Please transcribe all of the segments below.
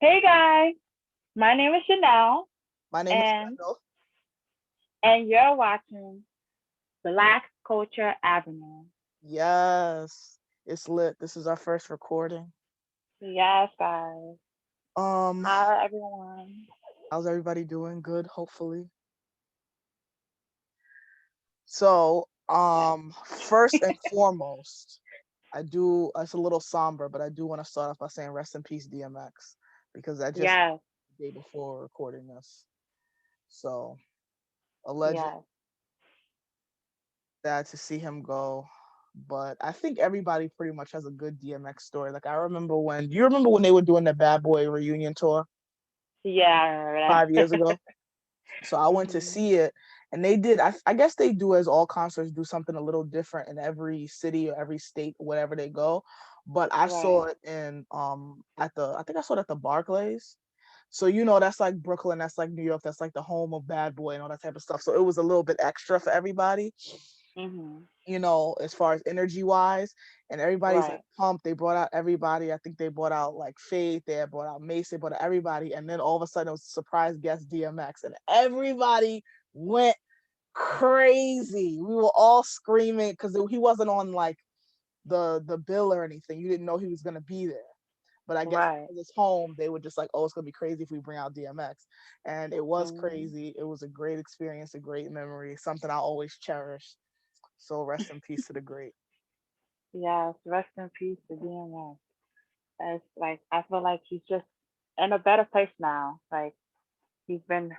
Hey guys, my name is Chanel, My name is and Kendall. you're watching Black Culture Avenue. Yes, it's lit. This is our first recording. Yes, guys. Um, Hi everyone. how's everybody doing? Good, hopefully. So, Yes, first and foremost, it's a little somber, but I do want to start off by saying rest in peace, DMX, because I just yes, the day before recording this. So, a legend, yes, sad to see him go. But I think everybody pretty much has a good DMX story. Like I remember do you remember when they were doing the Bad Boy reunion tour yeah. I remember 5 years that. ago? So I went to Mhm. see it, and they did. I guess they do, as all concerts do, something a little different in every city or every state, wherever they go. But I saw Right. it in at the I think I saw it at the Barclays. So you know that's like Brooklyn, that's like New York, that's like the home of Bad Boy and all that type of stuff. So it was a little bit extra for everybody, Mhm. as far as energy wise. And everybody's like Right. pumped. They brought out everybody. I think they brought out like Faith, they had brought out Mace, they brought out everybody. And then all of a sudden it was a surprise guest DMX. And everybody went crazy. We were all screaming because he wasn't on like the bill or anything. You didn't know he was gonna be there. But I guess Right. because it's home, they were just like, "Oh, it's gonna be crazy if we bring out DMX," and it was Mhm. crazy. It was a great experience, a great memory, something I always cherish. So rest in peace to the great. Yes. Rest in peace to DMX. It's like I feel like he's just in a better place now. Like he's been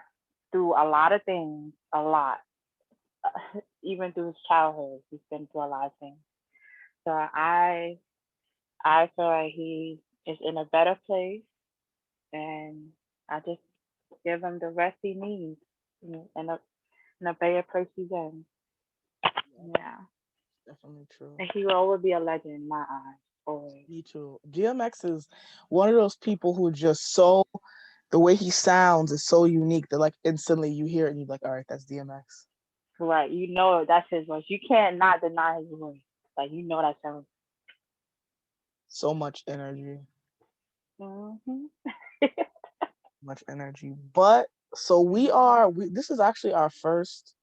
through a lot of things, a lot. Even through his childhood, he's been through a lot of things. So I feel like he is in a better place, and I just give him the rest he needs, in a better place he's in. Yeah, Yeah, definitely true. and he will always be a legend in my eyes, always. Me too. DMX is one of those people who just the way he sounds is so unique that like instantly you hear it and you're like, all right, that's DMX. Right, you know that's his voice. You can't not deny his voice. Like you know that's him. So much energy, Hmm. much energy. But so this is actually our first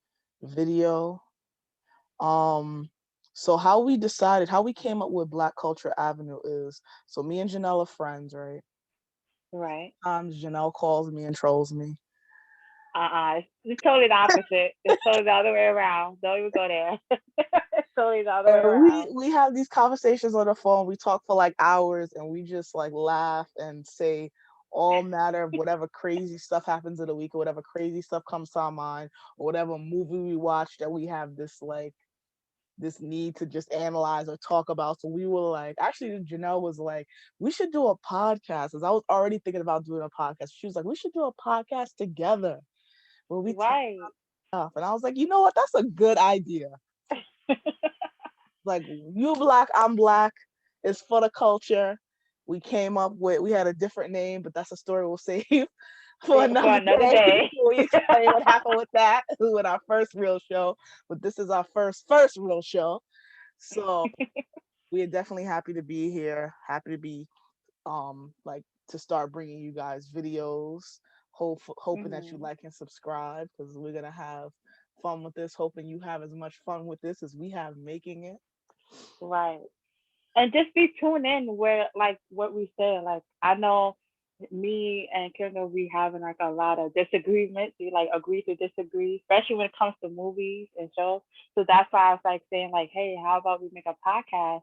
video. Um, so how we came up with Black Culture Avenue is so me and Janelle are friends, right? Right. Sometimes Janelle calls me and trolls me. It's totally the opposite. It's totally the other way around. Don't even go there. It's totally the other way And we around. we have these conversations on the phone. We talk for like hours and we just like laugh and say all matter of whatever crazy stuff happens in the week or whatever crazy stuff comes to our mind or whatever movie we watch that we have this need to just analyze or talk about. So we were like, actually, Janelle was like, we should do a podcast. Because I was already thinking about doing a podcast. She was like, we should do a podcast together where we talk Right. stuff. And I was like, you know what? That's a good idea. Like, you black, I'm black. It's for the culture. We had a different name, but that's a story we'll save for For another another day. day. We tell you what happened with that, with our first real show. But this is our first real show. So we are definitely happy to be here. Happy to be like to start bringing you guys videos. Hoping that you Hmm. like and subscribe because we're gonna have fun with this. Hoping you have as much fun with this as we have making it. Right. And just be tuned in where like what we say. Like I know me and Kendall we having like a lot of disagreements. We like agree to disagree, especially when it comes to movies and shows. So that's why I was like saying like, hey, how about we make a podcast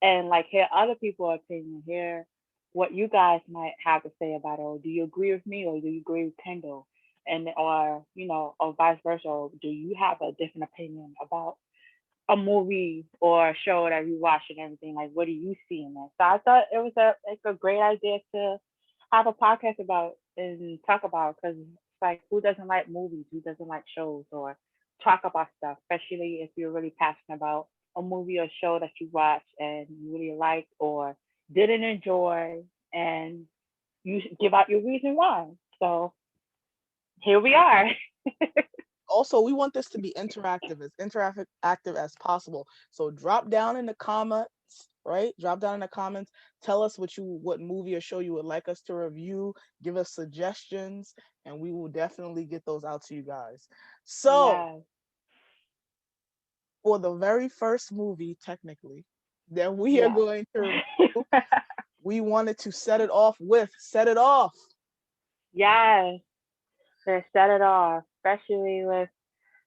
and like hear other people's opinion, hear what you guys might have to say about it. Or do you agree with me or do you agree with Kendall? And or or vice versa. Or do you have a different opinion about a movie or a show that you watch and everything? Like, what do you see in that? So I thought it was a great idea to have a podcast about and talk about because it's like who doesn't like movies, who doesn't like shows, or talk about stuff, especially if you're really passionate about a movie or show that you watch and you really liked or didn't enjoy, and you give out your reason why. So here we are. Also, we want this to be interactive, as interactive as possible. So drop down in the comments, right? Drop down in the comments. Tell us what movie or show you would like us to review. Give us suggestions, and we will definitely get those out to you guys. So, Yes. for the very first movie, technically, that we are Yes. going to review, we wanted to set it off with Set It Off. Yes. To set it off, especially with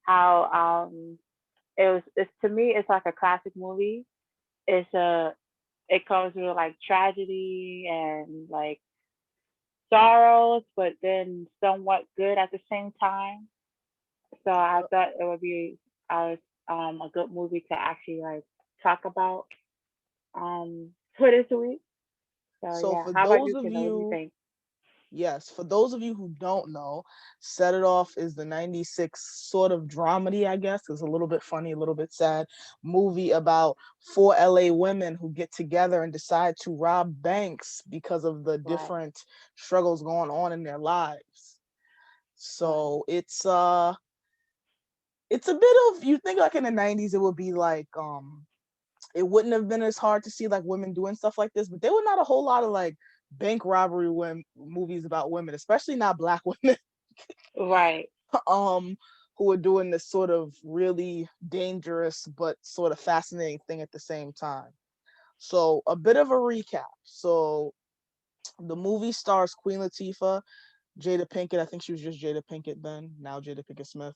how it's to me it's like a classic movie. It's a it comes with like tragedy and like sorrows, but then somewhat good at the same time. So I thought it would be uh, a good movie to actually like talk about for this week. So So yeah, for how about those you, of Kendall? What do you you, think? yes, for those of you who don't know, Set It Off is the 96 sort of dramedy, I guess. It's a little bit funny, a little bit sad movie about four LA women who get together and decide to rob banks because of the Right, different struggles going on in their lives. right, So it's a bit of, you think like in the 90s it would be like it wouldn't have been as hard to see like women doing stuff like this, but there were not a whole lot of like bank robbery movies about women, especially not black women, right. um, who were doing this sort of really dangerous but sort of fascinating thing at the same time. So a bit of a recap. So the movie stars Queen Latifah, Jada Pinkett. I think she was just Jada Pinkett then, now Jada Pinkett Smith,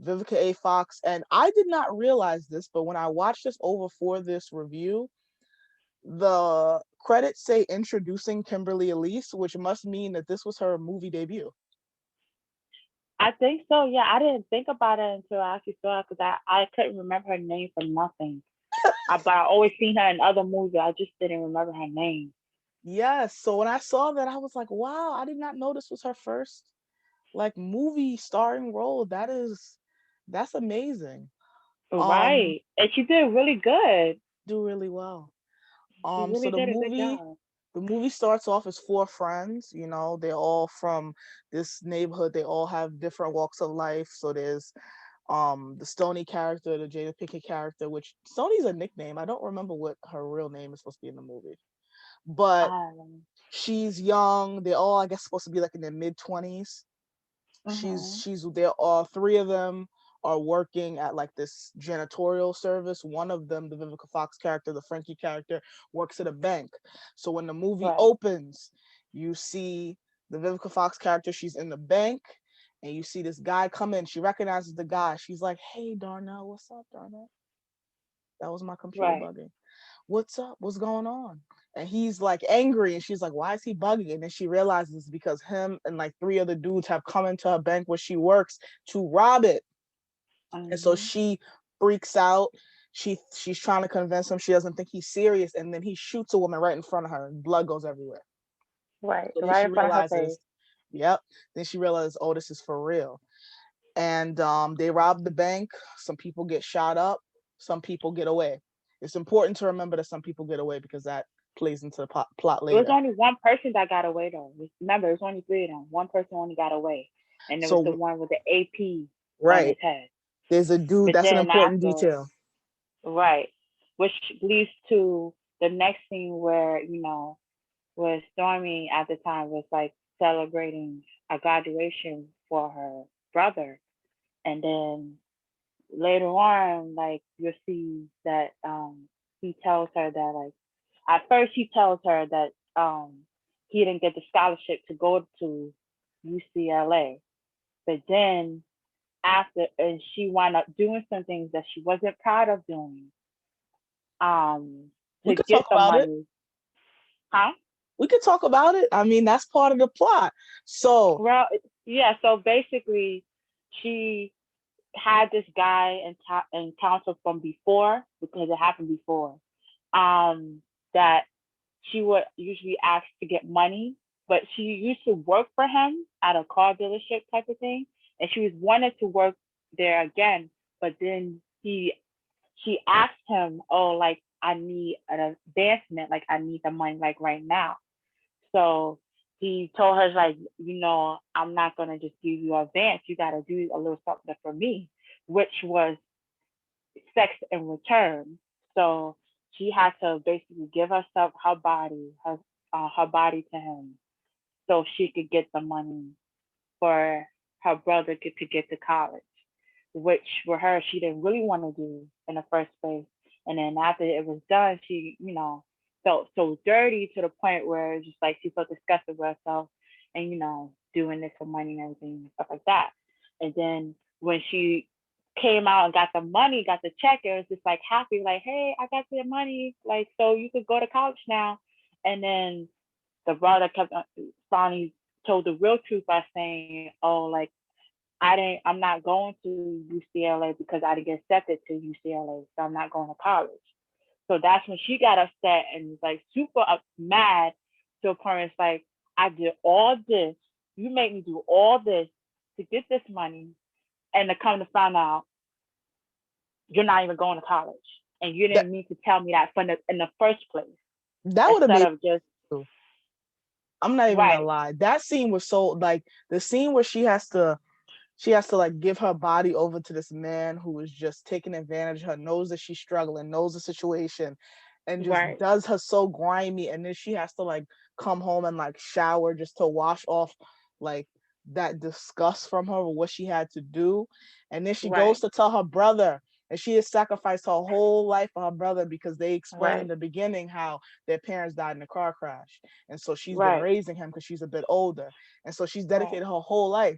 Vivica A. Fox. And I did not realize this, but when I watched this over for this review, the credits say introducing Kimberly Elise, which must mean that this was her movie debut. I think so. Yeah, I didn't think about it until I actually saw it because I couldn't remember her name for nothing. But I always seen her in other movies. I just didn't remember her name. Yes. So when I saw that, I was like, wow, I did not know this was her first like movie starring role. That's amazing. Um, Right, and she did really good. do really well. She So really did a good job. the movie starts off as four friends, you know, they're all from this neighborhood, they all have different walks of life. So there's the Stony character, the Jada Pinkett character, which Stony's a nickname. I don't remember what her real name is supposed to be in the movie. But Um. she's young. They're all, I guess, supposed to be like in their mid-20s. Mhm. She's there are three of them are working at like this janitorial service. One of them, the Vivica Fox character, the Frankie character, works at a bank. So when the movie Right. opens, you see the Vivica Fox character, she's in the bank, and you see this guy come in. She recognizes the guy. She's like, "Hey, Darnell, what's up, Darnell?" That was my computer Right. bugging. What's up? What's going on? And he's like angry, and she's like, why is he bugging? And then she realizes because him and like three other dudes have come into her bank where she works to rob it. And so Mhm. she freaks out. She's trying to convince him she doesn't think he's serious, and then he shoots a woman right in front of her, and blood goes everywhere. Right. So then Right she in front of her face. realizes, yep. Then she realizes, oh, this is for real. And they rob the bank. Some people get shot up. Some people get away. It's important to remember that some people get away because that plays into the plot It was later. only one person that got away though. Remember, it was only three of them. One person only got away, and it was the So one with the AP on right, his head. there's a dude. But That's an then important after, detail. right, which leads to the next scene where where Stormy at the time was like celebrating a graduation for her brother, and then later on, like you'll see that he tells her that like at first he tells her that he didn't get the scholarship to go to UCLA, but then after and she wound up doing some things that she wasn't proud of doing um We to could get talk the about it. money. Huh? We could talk about it. I mean, that's part of the plot. So Well, yeah. So basically, she had this guy in counsel from before because it happened before. That she would usually ask to get money, but she used to work for him at a car dealership type of thing, and she was wanted to work there again. But then she asked him, "Oh, like I need an advancement, like I need the money like right now." So he told her like, I'm not gonna just give you advance. You gotta do a little something for me, which was sex in return. So she had to basically give herself, her body to him, so she could get the money for her brother to get to college, which for her she didn't really want to do in the first place. And then after it was done, she, felt so dirty to the point where it's just like she felt disgusted with herself and, doing this for money and everything and stuff like that. And then when she came out and got the money, got the check, it was just like happy, like, hey, I got the money, like, so you could go to college now. And then the brother kept finally told the real truth by saying, "Oh, like I'm not going to UCLA because I didn't get accepted to UCLA, so I'm not going to college." So that's when she got upset and was like super mad to a point. It's like, I did all this, you made me do all this to get this money, and to come to find out you're not even going to college, and you That didn't need to tell me that in the first place. that would have Instead made of just me. I'm not even gonna right, lie. That scene was so like the scene where she has to like give her body over to this man who is just taking advantage of her, knows that she's struggling, knows the situation, and just right, does her so grimy. And then she has to like come home and like shower just to wash off like that disgust from her or what she had to do. And then she right, goes to tell her brother. And she has sacrificed her whole life for her brother because they explained in right, the beginning how their parents died in a car crash. And so she's been right, raising him because she's a bit older. And so she's right dedicated her whole life.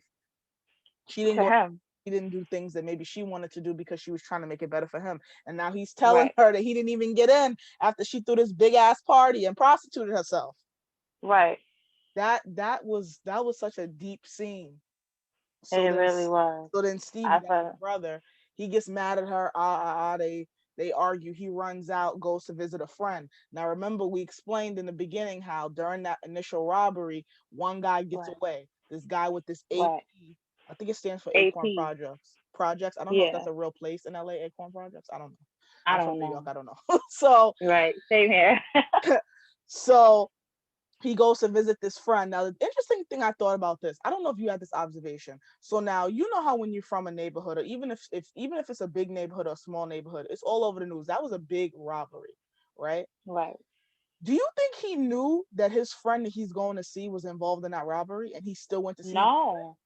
She didn't to go him. he didn't do things that maybe she wanted to do because she was trying to make it better for him. And now he's telling Right, her that he didn't even get in after she threw this big ass party and prostituted herself. right. That was such a deep scene. It So then really was. so then Stevie, I that's the felt brother, he gets mad at her. They argue. He runs out, goes to visit a friend. Now remember, we explained in the beginning how during that initial robbery, one guy gets right, away. This guy with this right. AP, I think it stands for Acorn AP. Projects. Projects. I don't know if that's Yeah. a real place in LA, Acorn Projects. I don't know. I I'm from don't New York. know. I don't know. so Right. Same here. so he goes to visit this friend. Now, the interesting thing I thought about this, I don't know if you had this observation. So now you know how when you're from a neighborhood, or even if it's a big neighborhood or a small neighborhood, it's all over the news. That was a big robbery, right? Right. Do you think he knew that his friend that he's going to see was involved in that robbery, and he still went to see him? No.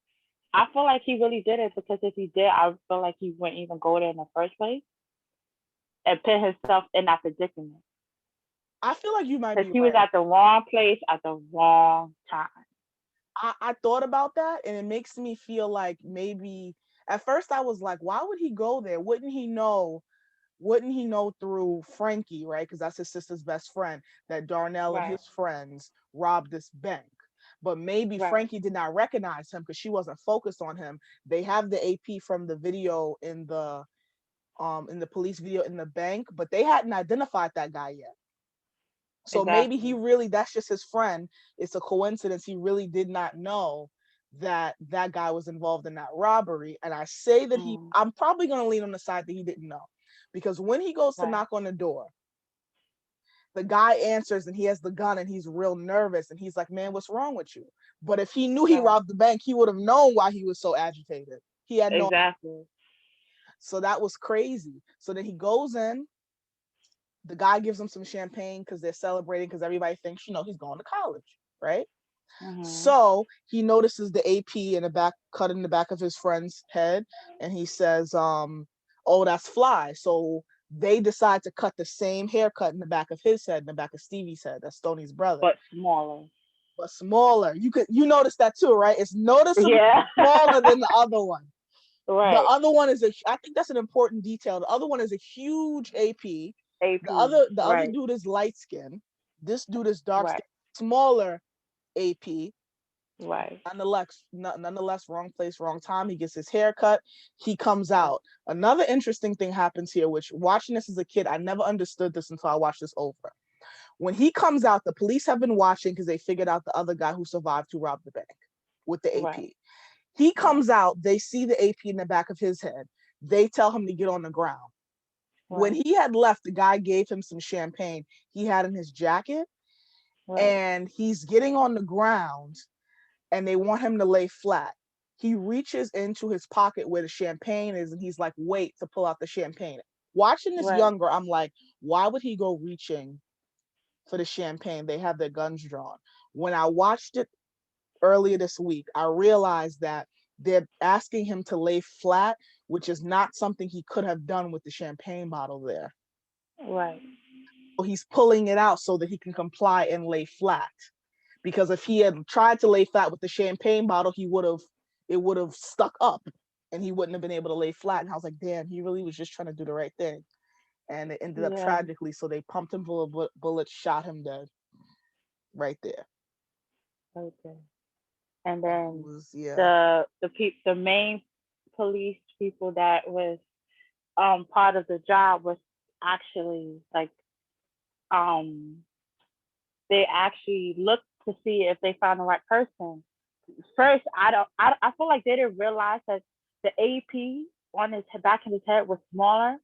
I feel like he really did it, because if he did, I feel like he wouldn't even go there in the first place and put himself in that predicament. I feel like you might Because be he was right. at the wrong place at the wrong time. I thought about that, and it makes me feel like maybe at first I was like, why would he go there? Wouldn't he know through Frankie, right? Because that's his sister's best friend, that Darnell and Right. his friends robbed this bank. But maybe Right. Frankie did not recognize him because she wasn't focused on him. They have the AP from the video in the police video in the bank, but they hadn't identified that guy yet. So maybe he Exactly. really, that's just his friend. It's a coincidence. He really did not know that that guy was involved in that robbery. And I say that Mm. I'm probably going to lean on the side that he didn't know. Because when he goes to Right. knock on the door, the guy answers and he has the gun and he's real nervous. And he's like, man, what's wrong with you? But if he knew he Right. robbed the bank, he would have known why he was so agitated. He had no. Exactly. So that was crazy. So then he goes in, the guy gives him some champagne because they're celebrating because everybody thinks, he's going to college, right? Mhm. So he notices the AP in the back, cut in the back of his friend's head, and he says, "Oh, that's Fly." So they decide to cut the same haircut in the back of his head, in the back of Stevie's head. That's Stoney's brother, But smaller. but smaller. You notice that too, right? It's noticeably Yeah. smaller than the other one. The Right. other one is I think that's an important detail. The other one is a huge AP. The AP. other the other Right. dude is light skin. This dude is dark Right. skin, smaller AP. Right. Nonetheless, wrong place, wrong time. He gets his hair cut. He comes Right. out. Another interesting thing happens here, which watching this as a kid, I never understood this until I watched this over. When he comes out, the police have been watching because they figured out the other guy who survived to rob the bank with the Right. AP. He Right. comes out, they see the AP in the back of his head. They tell him to get on the ground. When Right. he had left, the guy gave him some champagne he had in his jacket, Right. and he's getting on the ground and they want him to lay flat. He reaches into his pocket where the champagne is and he's like, wait, to pull out the champagne. Watching this Right. younger, I'm like, why would he go reaching for the champagne? They have their guns drawn. When I watched it earlier this week, I realized that they're asking him to lay flat, which is not something he could have done with the champagne bottle there. Right. So he's pulling it out so that he can comply and lay flat. Because if he had tried to lay flat with the champagne bottle, it would have stuck up and he wouldn't have been able to lay flat. And I was like, damn, he really was just trying to do the right thing. And it ended up Yeah. tragically. So they pumped him full of bullets, shot him dead right there. Okay. And And it then was, yeah, the main police people that was part of the job was actually like um they actually looked to see if they found the right person. First, I feel like they didn't realize that the AP on his back of his head was smaller,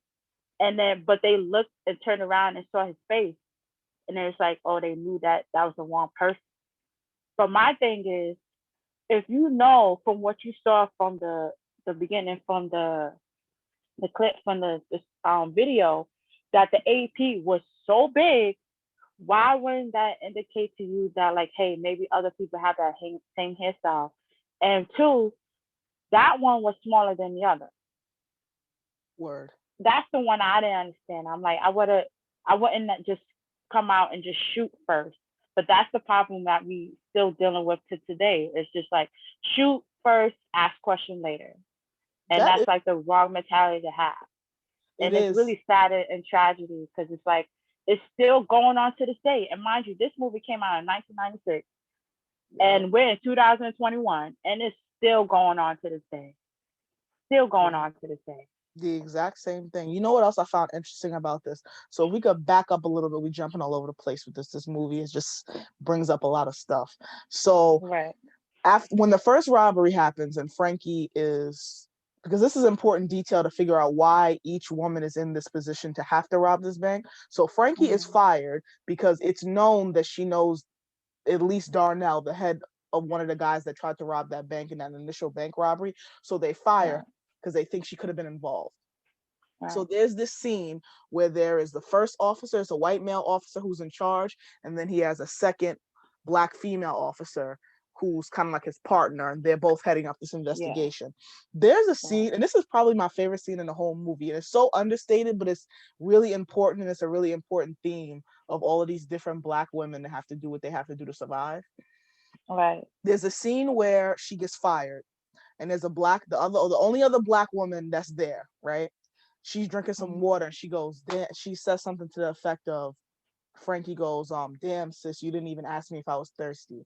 and then but they looked and turned around and saw his face, and then it's like, oh, they knew that that was the wrong person. But my thing is, if you know from what you saw from the beginning, from the clip from the video, that the AP was so big, why wouldn't that indicate to you that like, hey, maybe other people have that same hairstyle? And two, that one was smaller than the other. word. That's the one I didn't understand. I'm like, I wouldn't just come out and just shoot first. But that's the problem that we still dealing with to today. It's just like shoot first, ask question later, and That that's like the wrong mentality to have. it And it's is. really sad and tragedy because it's like it's still going on to this day. And mind you, this movie came out in 1996, Yep. and we're in 2021, and it's still going on to this day. Still going Yeah. on to this day. The exact same thing. You know what else I found interesting about this? So if we could back up a little bit, we jumping all over the place with this. This movie is just brings up a lot of stuff. So Right. after when the first robbery happens and Frankie is, because this is important detail to figure out why each woman is in this position to have to rob this bank. So Frankie is Mm-hmm. fired because it's known that she knows at least Darnell, the head of one of the guys that tried to rob that bank in that initial bank robbery. So they fire Right. because they think she could have been involved. So Right. there's this scene where there is the first officer, it's a white male officer who's in charge, and then he has a second black female officer who's kind of like his partner, and they're both heading up this Yeah. investigation. There's a Right. scene, and this is probably my favorite scene in the whole movie, and it's so understated, but it's really important, and it's a really important theme of all of these different black women that have to do what they have to do to survive. Right. There's a scene where she gets fired, and there's a black, the only other black woman that's there, right? She's drinking some Mm-hmm. water and she goes, damn, she says something to the effect of, Frankie goes, damn sis, you didn't even ask me if I was thirsty.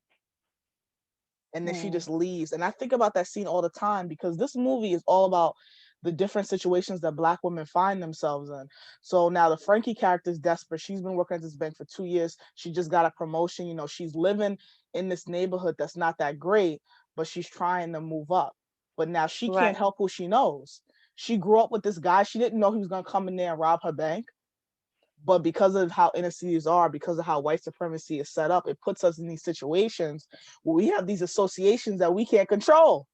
And then she Mm-hmm. just leaves. And I think about that scene all the time because this movie is all about the different situations that black women find themselves in. So now the Frankie character is desperate. She's been working at this bank for 2 years. She just got a promotion. You know, she's living in this neighborhood that's not that great, but she's trying to move up. But now she can't Right. help who she knows. She grew up with this guy. She didn't know he was gonna come in there and rob her bank. But because of how inner cities are, because of how white supremacy is set up, it puts us in these situations where we have these associations that we can't control.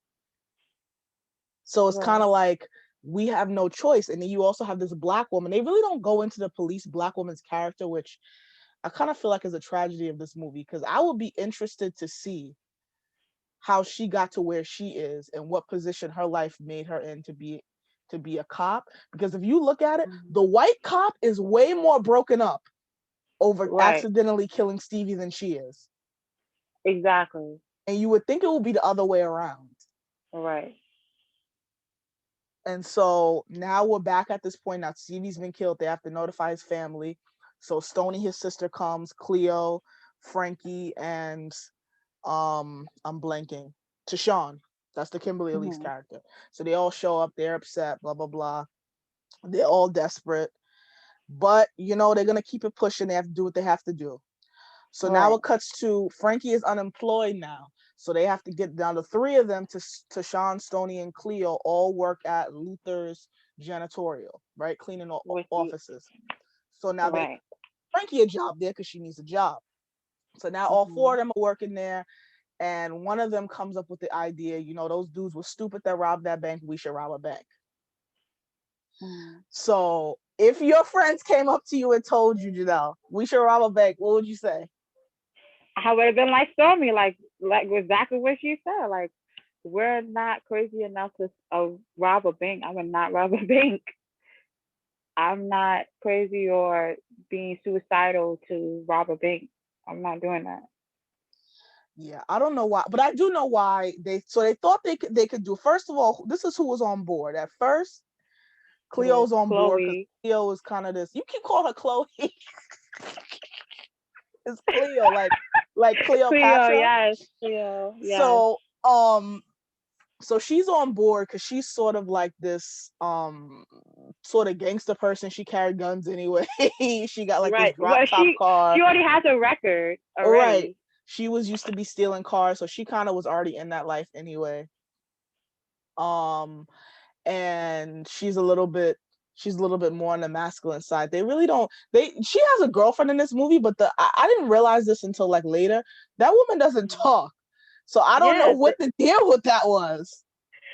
So it's kind Right. of like we have no choice. And then you also have this black woman. They really don't go into the police black woman's character, which I kind of feel like is a tragedy of this movie because I would be interested to see how she got to where she is and what position her life made her in to be a cop. Because if you look at it, Mm-hmm. the white cop is way more broken up over Right. accidentally killing Stevie than she is. Exactly. And you would think it would be the other way around. Right. And so now we're back at this point. Now Stevie's been killed. They have to notify his family. So Stony, his sister, comes, Cleo, Frankie, and I'm blanking. Tashawn. That's the Kimberly Elise Mm-hmm. character. So they all show up, they're upset, blah, blah, blah. They're all desperate. But you know, they're gonna keep it pushing. They have to do what they have to do. So now Right. it cuts to Frankie is unemployed now. So they have to get down to three of them to Sean, Stoney, and Cleo all work at Luther's janitorial, right? Cleaning With you. offices. So now they Right. Frankie a job there because she needs a job. So now all four Mm-hmm. of them are working there. And one of them comes up with the idea, you know, those dudes were stupid that robbed that bank. We should rob a bank. Mm-hmm. So If your friends came up to you and told you, Janelle, we should rob a bank, what would you say? I would have been like Stormy, like exactly what she said. Like, we're not crazy enough to rob a bank. I would not rob a bank. I'm not crazy or being suicidal to rob a bank. I'm not doing that. Yeah, I don't know why, but I do know why they thought they could do. First of all, this is who was on board at first. With Cleo's on board because Chloe. Cleo is kind of this. You keep calling her Chloe. It's Cleo, like Cleo, Cleopatra. yes. Cleo, yes. So so she's on board because she's sort of like this sort of gangster person. She carried guns anyway. She got like this Right. drop Well, top she car. already has a record Right. already. She was used to be stealing cars, so she kind of was already in that life anyway. Um and she's a little bit more on the masculine side. They really don't she has a girlfriend in this movie, but I didn't realize this until like later. That woman doesn't Mhm. talk. So I don't know Yes. what the deal with that was.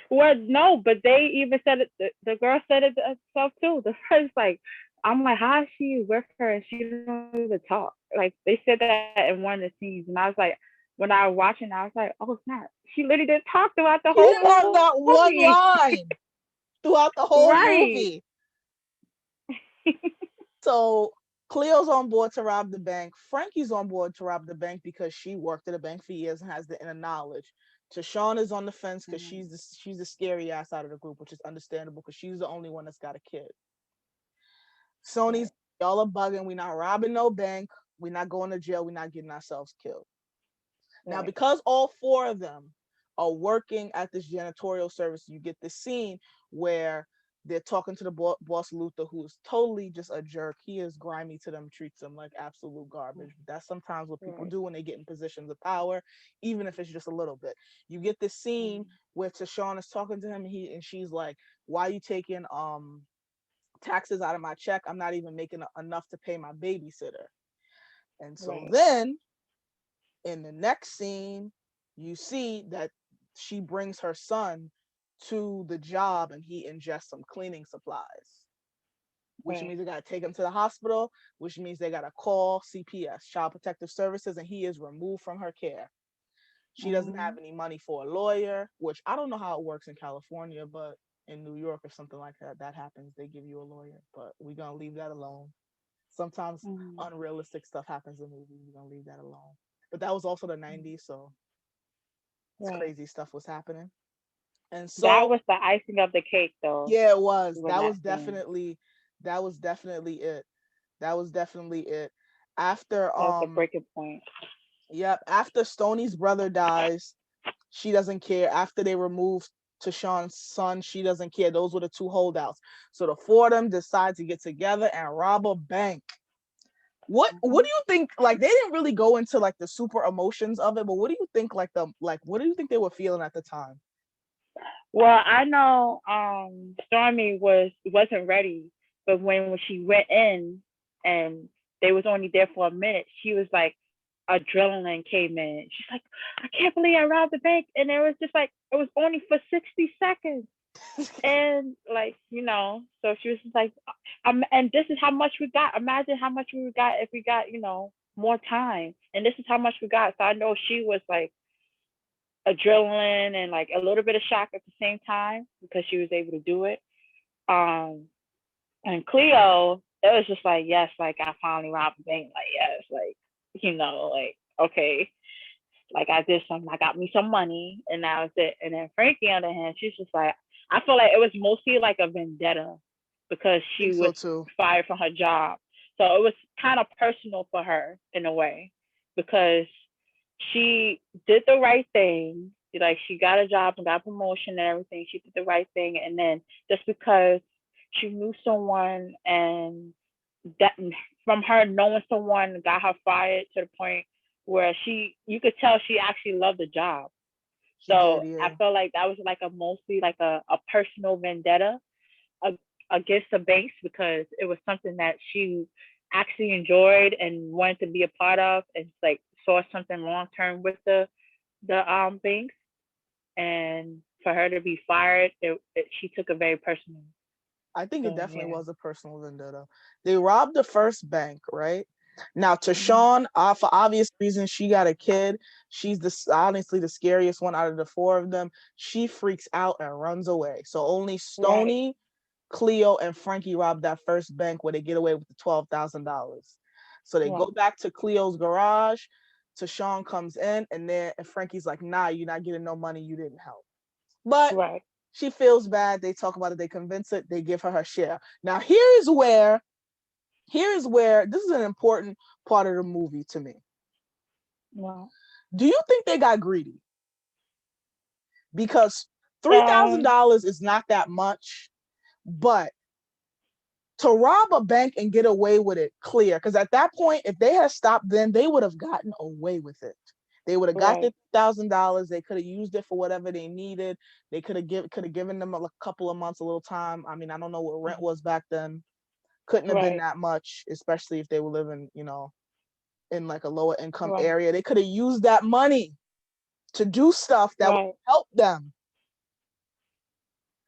Well, no, but they even said it. The girl said it herself too. The first, like, I'm like, how is she with her and she don't even talk? Like, they said that in one of the scenes, and I was like, when I was watching, I was like, oh snap, she literally didn't talk throughout the She whole didn't have movie. that one line throughout the whole Right. movie. So Cleo's on board to rob the bank. Frankie's on board to rob the bank because she worked at a bank for years and has the inner knowledge. Tashawn is on the fence because Mhm. she's the scary ass out of the group, which is understandable because she's the only one that's got a kid. Sony's Right. y'all are bugging. We're not robbing no bank. We're not going to jail. We're not getting ourselves killed. Now, Right. because all four of them are working at this janitorial service, you get this scene where they're talking to the boss Luther, who's totally just a jerk. He is grimy to them, treats them like absolute garbage. That's sometimes what people Right. do when they get in positions of power, even if it's just a little bit. You get this scene Mhm. where Tashawn is talking to him, and she's like, "Why are you taking taxes out of my check? I'm not even making enough to pay my babysitter." And so Right. then in the next scene, you see that she brings her son to the job and he ingests some cleaning supplies, which Right. means they got to take him to the hospital, which means they got to call CPS, Child Protective Services, and he is removed from her care. She doesn't have Mhm. any money for a lawyer, which I don't know how it works in California, but in New York, if something like that happens, they give you a lawyer. But we're going to leave that alone. Sometimes Mhm. unrealistic stuff happens in movies. We're going to leave that alone. But that was also the Mhm. 90s, so it's Right. crazy stuff was happening. And That so was the icing of the cake, though. yeah, it was. With That that was scene, definitely it. That was definitely it. After that was the breaking point. yep, after Stoney's brother dies, she doesn't care. After they remove Tashawn's son, she doesn't care. Those were the two holdouts. So the four of them decide to get together and rob a bank. What Mhm. do you think? Like they didn't really go into like the super emotions of it, but what do you think what do you think they were feeling at the time? Well, I know Stormy wasn't ready, but when she went in and they was only there for a minute, she was like adrenaline came in. She's like, I can't believe I robbed the bank, and it was just like it was only for 60 seconds, and like so she was just like, and this is how much we got. Imagine how much we got if we got more time, and this is how much we got. So I know she was like adrenaline and like a little bit of shock at the same time because she was able to do it. Um, and Cleo, it was just like, yes, like I finally robbed the bank. Like, yes, like, like, okay, like I did something, I got me some money, and that was it. And then Frankie, on the other hand, she's just like, I feel like it was mostly like a vendetta because I she think so was too. fired from her job. So it was kind of personal for her in a way because she did the right thing. Like she got a job and got a promotion and everything. She did the right thing, and then just because she knew someone and that from her knowing someone got her fired to the point where you could tell she actually loved the job. She So did, I yeah. felt like that was like a mostly like a personal vendetta against the Banks because it was something that she actually enjoyed and wanted to be a part of and like saw something long term with the Banks, and for her to be fired, she took it very personal. I think it So definitely yeah. was a personal vendetta. They robbed the first bank, right? Now, Mhm. Tashawn, for obvious reasons, she got a kid. She's honestly the scariest one out of the four of them. She freaks out and runs away. So only Right. Stony, Cleo, and Frankie robbed that first bank where they get away with the $12,000. So they Right. go back to Cleo's garage. Tashawn comes in, and Frankie's like, "Nah, you're not getting no money. You didn't help." But Right. she feels bad. They talk about it. They convince it. They give her her share. Now here is where this is an important part of the movie to me. Right. Do you think they got greedy? Because three thousand Um. dollars is not that much, but to rob a bank and get away with it, clear. Because at that point, if they had stopped, then they would have gotten away with it. They would have got the Right. $1,000. They could have used it for whatever they needed. They could have given them a couple of months, a little time. I mean, I don't know what rent was back then. Couldn't have been Right. that much, especially if they were living, in like a lower income Right. area. They could have used that money to do stuff that would Right. help them.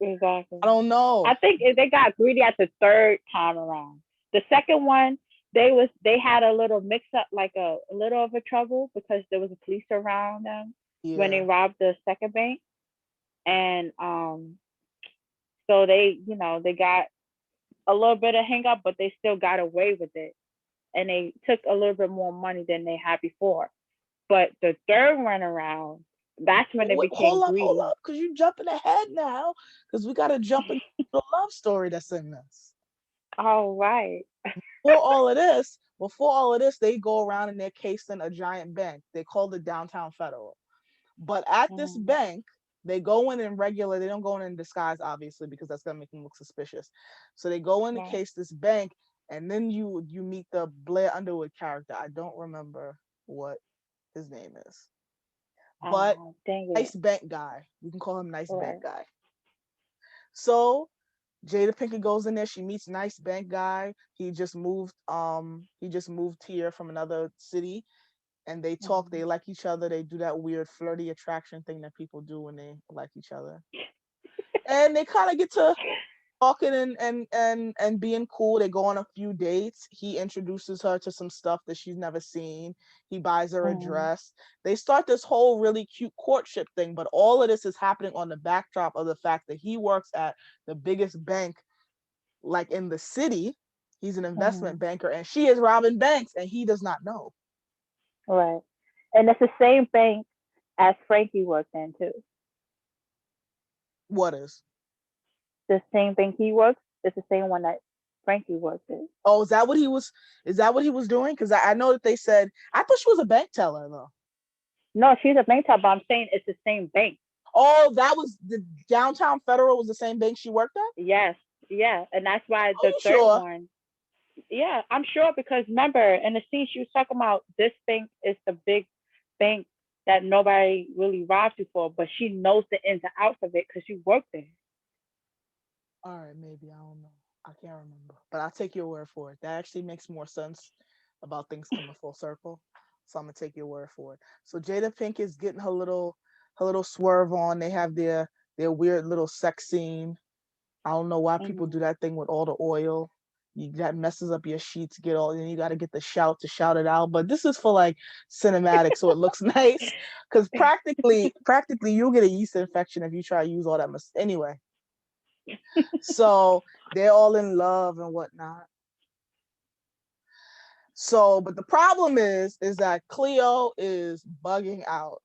I Exactly. don't know. I think if they got greedy at the third time around. The second one, they had a little mix up, like a little of a trouble because there was a police around them when they Yeah. robbed the second bank, and so they got a little bit of hang up, but they still got away with it, and they took a little bit more money than they had before. But the third run around, that's when they Wait, became hold greedy. up, because you're jumping ahead now. Because we got to jump into the love story that's in this. All right. Before all of this, they go around and they're casing a giant bank. They call it Downtown Federal. But at this Mm, bank, they go in regular. They don't go in disguise, obviously, because that's gonna make them look suspicious. So they go in to right. case this bank, and then you meet the Blair Underwood character. I don't remember what his name is, but Dang nice it. bank guy. We can call him nice bank Right. guy. So Jada Pinkett goes in there. She meets nice bank guy. He just moved here from another city, and they talk. They Mm. like each other. They do that weird flirty attraction thing that people do when they like each other, and they kind of get to talking and being cool. They go on a few dates. He introduces her to some stuff that she's never seen. He buys her a Mm. dress. They start this whole really cute courtship thing, but all of this is happening on the backdrop of the fact that he works at the biggest bank like in the city. He's an investment Mm. banker and she is robbing banks and he does not know. Right. And it's the same bank as Frankie worked in too. What is? The same bank he works is the same one that Frankie worked in. Oh, is that what he was doing? Because I know that they said I thought she was a bank teller though. No, she's a bank teller, but I'm saying it's the same bank. Oh, that was the Downtown Federal was the same bank she worked at? Yes. Yeah. And that's why Are the you third sure? one, yeah, I'm sure because remember in the scene she was talking about this bank is the big bank that nobody really robs you for, but she knows the ins and outs of it because she worked there. All right, maybe I don't know. I can't remember, but I'll take your word for it. That actually makes more sense about things coming full circle. So I'm gonna take your word for it. So Jada Pink is getting her little swerve on. They have their weird little sex scene. I don't know why people do Mm-hmm. that thing with all the oil. That messes up your sheets. Get all, and you got to get the shout to shout it out. But this is for like cinematic, so it looks nice. Because practically, you'll get a yeast infection if you try to use all that. Anyway, so they're all in love and whatnot. So, but the problem is that Cleo is bugging out.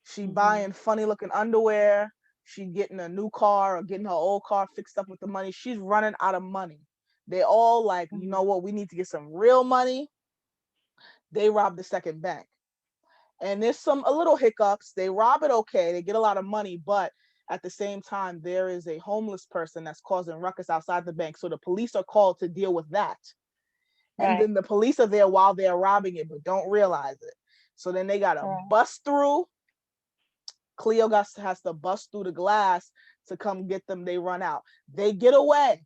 She Mm-hmm. buying funny looking underwear. She getting a new car or getting her old car fixed up with the money. She's running out of money. They all like, you know Mm-hmm. what? We need to get some real money. They rob the second bank, and there's a little hiccups. They rob it okay. They get a lot of money, but at the same time, there is a homeless person that's causing ruckus outside the bank. So the police are called to deal with that. And Right. then the police are there while they're robbing it, but don't realize it. So then they gotta Right. bust through. Cleo has to bust through the glass to come get them. They run out. They get away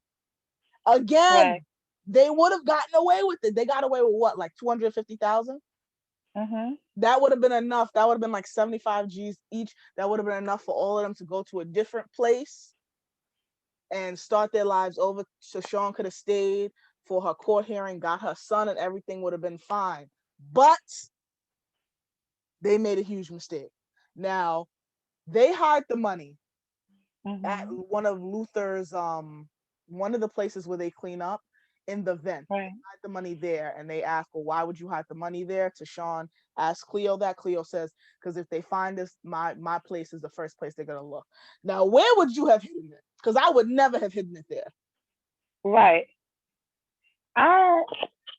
Right. again. They would have gotten away with it. They got away with what, like 250,000? Mm-hmm. That would have been enough. That would have been like 75 G's each. That would have been enough for all of them to go to a different place and start their lives over. So Sean could have stayed for her court hearing, got her son, and everything would have been fine. But they made a huge mistake. Now, they hide the money at Mm-hmm. one of the places where they clean up in the vent. They Right. hide the money there, and they ask, well, why would you hide the money there? To Sean, ask Cleo that. Cleo says, because if they find this, my place is the first place they're gonna look. Now, where would you have hidden it? Because I would never have hidden it there. Right. I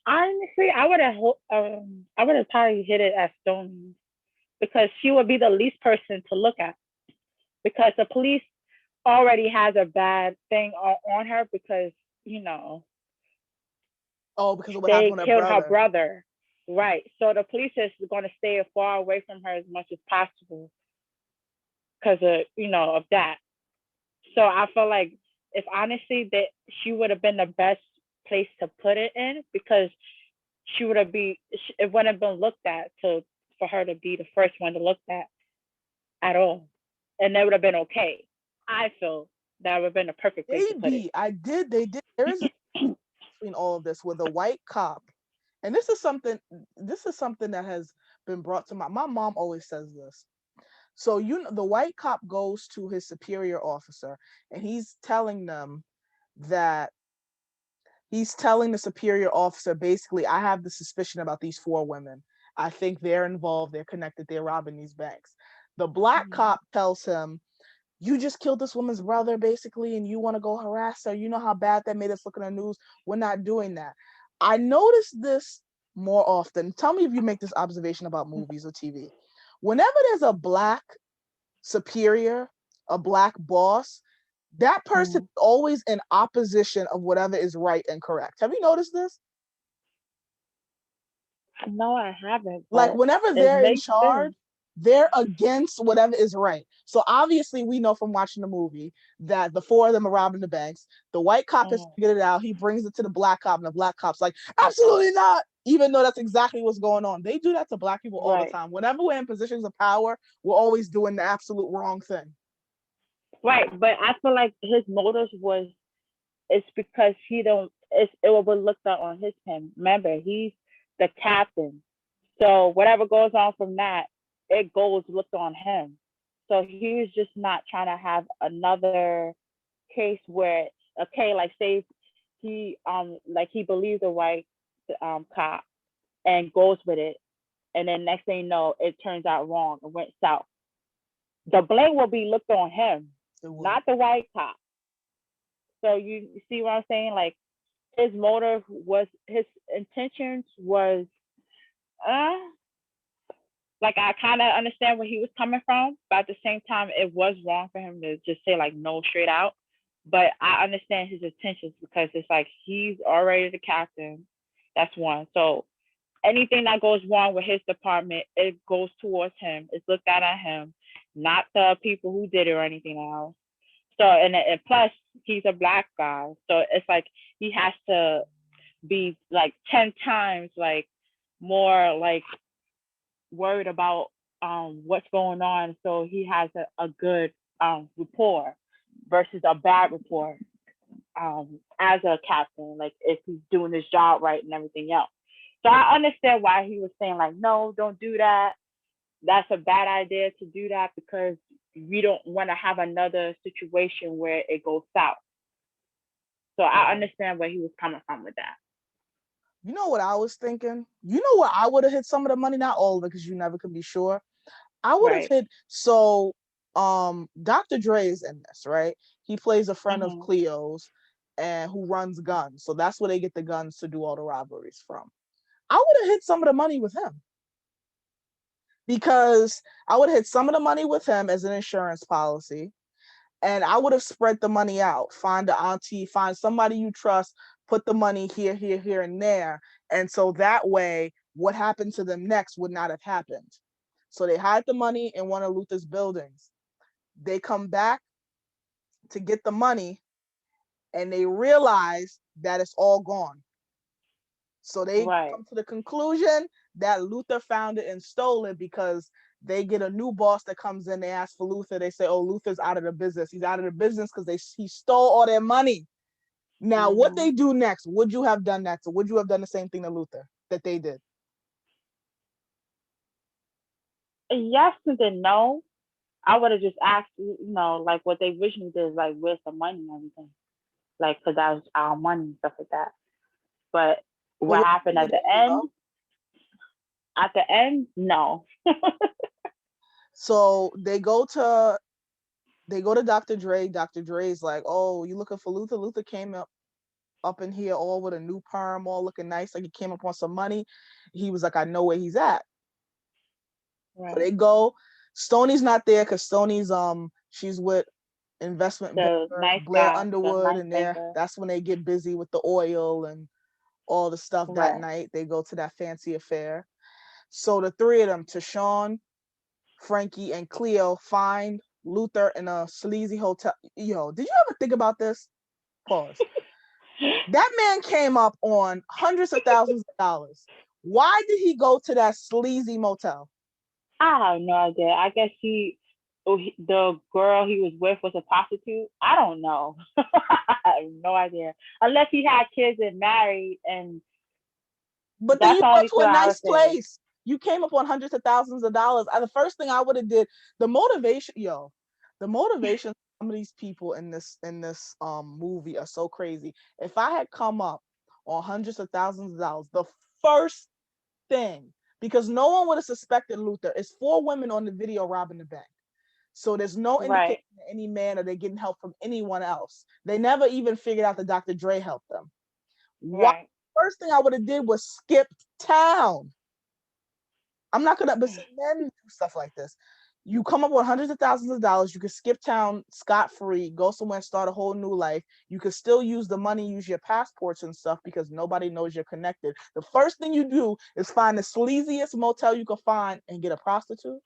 honestly, I would have probably hit it at Stony because she would be the least person to look at because the police already has a bad thing on her because you know Oh, because of what happened they with her killed her brother. brother. Right. So the police is going to stay far away from her as much as possible because of of that. So I feel like if honestly that she would have been the best place to put it in because she would have be it wouldn't have been looked at to for her to be the first one to look at all, and that would have been okay. I feel that would have been the perfect place to put it. Maybe I did. They did. There is a between all of this with a white cop, and this is something. This is something that has been brought to my mom always says this. So the white cop goes to his superior officer, and that he's telling the superior officer basically, I have the suspicion about these four women. I think they're involved. They're connected. They're robbing these banks. The black Mm-hmm. cop tells him, you just killed this woman's brother basically, and you want to go harass her. You know how bad that made us look in the news. We're not doing that. I notice this more often. Tell me if you make this observation about movies or TV. Whenever there's a black superior, a black boss, that person Mm-hmm. is always in opposition of whatever is right and correct. Have you noticed this? No, I haven't, Like but whenever it they're in makes charge, sense. they're against whatever is right. So obviously we know from watching the movie that the four of them are robbing the banks. The white cop has Mm-hmm. figured it out. He brings it to the black cop, and the black cop's like, absolutely not. Even though that's exactly what's going on. They do that to black people all the Right. time. Whenever we're in positions of power, we're always doing the absolute wrong thing. Right, but I feel like his motives was it's because he don't it will be looked at on him. Remember, he's the captain. So whatever goes on from that, it goes looked on him. So he was just not trying to have another case where okay, like say he like he believes the white cop and goes with it, and then next thing you know, it turns out wrong and went south. The blame will be looked on him, It would. not the white cop. So you see what I'm saying? Like his motive was his intentions was uh like I kind of understand where he was coming from, but at the same time it was wrong for him to just say like no straight out. But I understand his intentions because it's like he's already the captain. That's one. So anything that goes wrong with his department, it goes towards him. It's looked at him, not the people who did it or anything else. So and plus he's a black guy, so it's like he has to be like 10 times like more like worried about what's going on, so he has a good rapport versus a bad rapport as a captain, like if he's doing his job right and everything else. So I understand why he was saying like, no, don't do that. That's a bad idea to do that because we don't want to have another situation where it goes south. So I Right. understand where he was coming from with that. You know what I was thinking? You know where I would have hit some of the money? Not all of it, because you never can be sure. I would have Right. hit Dr. Dre is in this, right? He plays a friend of Mm-hmm. Cleo's and who runs guns. So that's where they get the guns to do all the robberies from. I would have hit some of the money with him because I would have hit some of the money with him as an insurance policy, and I would have spread the money out. Find the auntie, find somebody you trust, put the money here, here, here, and there. And so that way, what happened to them next would not have happened. So they hide the money in one of Luther's buildings. They come back to get the money and they realize that it's all gone. So they Right. come to the conclusion that Luther found it and stole it because They get a new boss that comes in. They ask for Luther. They say, "Oh, Luther's out of the business. He's out of the business because he stole all their money." Now, what Hmm. they do next? Would you have done that? So, would you have done the same thing to Luther that they did? Yes and then no. I would have just asked, like what they originally did, is like, where's the money and everything? Like, because that was our money and stuff like that. But But what what happened they at the do end? though? At the end, no. So they go to Dr. Dre. Dr. Dre's like, "Oh, you looking for Luther? Luther came up in here all with a new perm, all looking nice, like he came up on some money." He was like, "I know where he's at." So Right. they go. Stoney's not there because Stoney's she's with investment The banker nice Blair guy, the Underwood, nice and banker. that's when they get busy with the oil and all the stuff that Right. night. They go to that fancy affair. So the three of them, Tashawn, Frankie, and Cleo, find Luther in a sleazy hotel. Yo, did you ever think about this? Pause. That man came up on hundreds of thousands of dollars. Why did he go to that sleazy motel? I have no idea. I guess the girl he was with was a prostitute. I don't know. I have no idea. Unless he had kids and married, and But then that's you the go only to two a I would nice say. place. You came up on hundreds of thousands of dollars. The first thing I would have did, the motivation, yo, the motivation of some of these people in this movie are so crazy. If I had come up on hundreds of thousands of dollars, the first thing, because no one would have suspected Luther, is four women on the video robbing the bank. So there's no indication Right. that any man or they're getting help from anyone else. They never even figured out that Dr. Dre helped them. Why? Right. First thing I would have did was skip town. I'm not gonna, but see, men do stuff like this. You come up with hundreds of thousands of dollars, you can skip town scot free, go somewhere and start a whole new life. You can still use the money, use your passports and stuff because nobody knows you're connected. The first thing you do is find the sleaziest motel you can find and get a prostitute.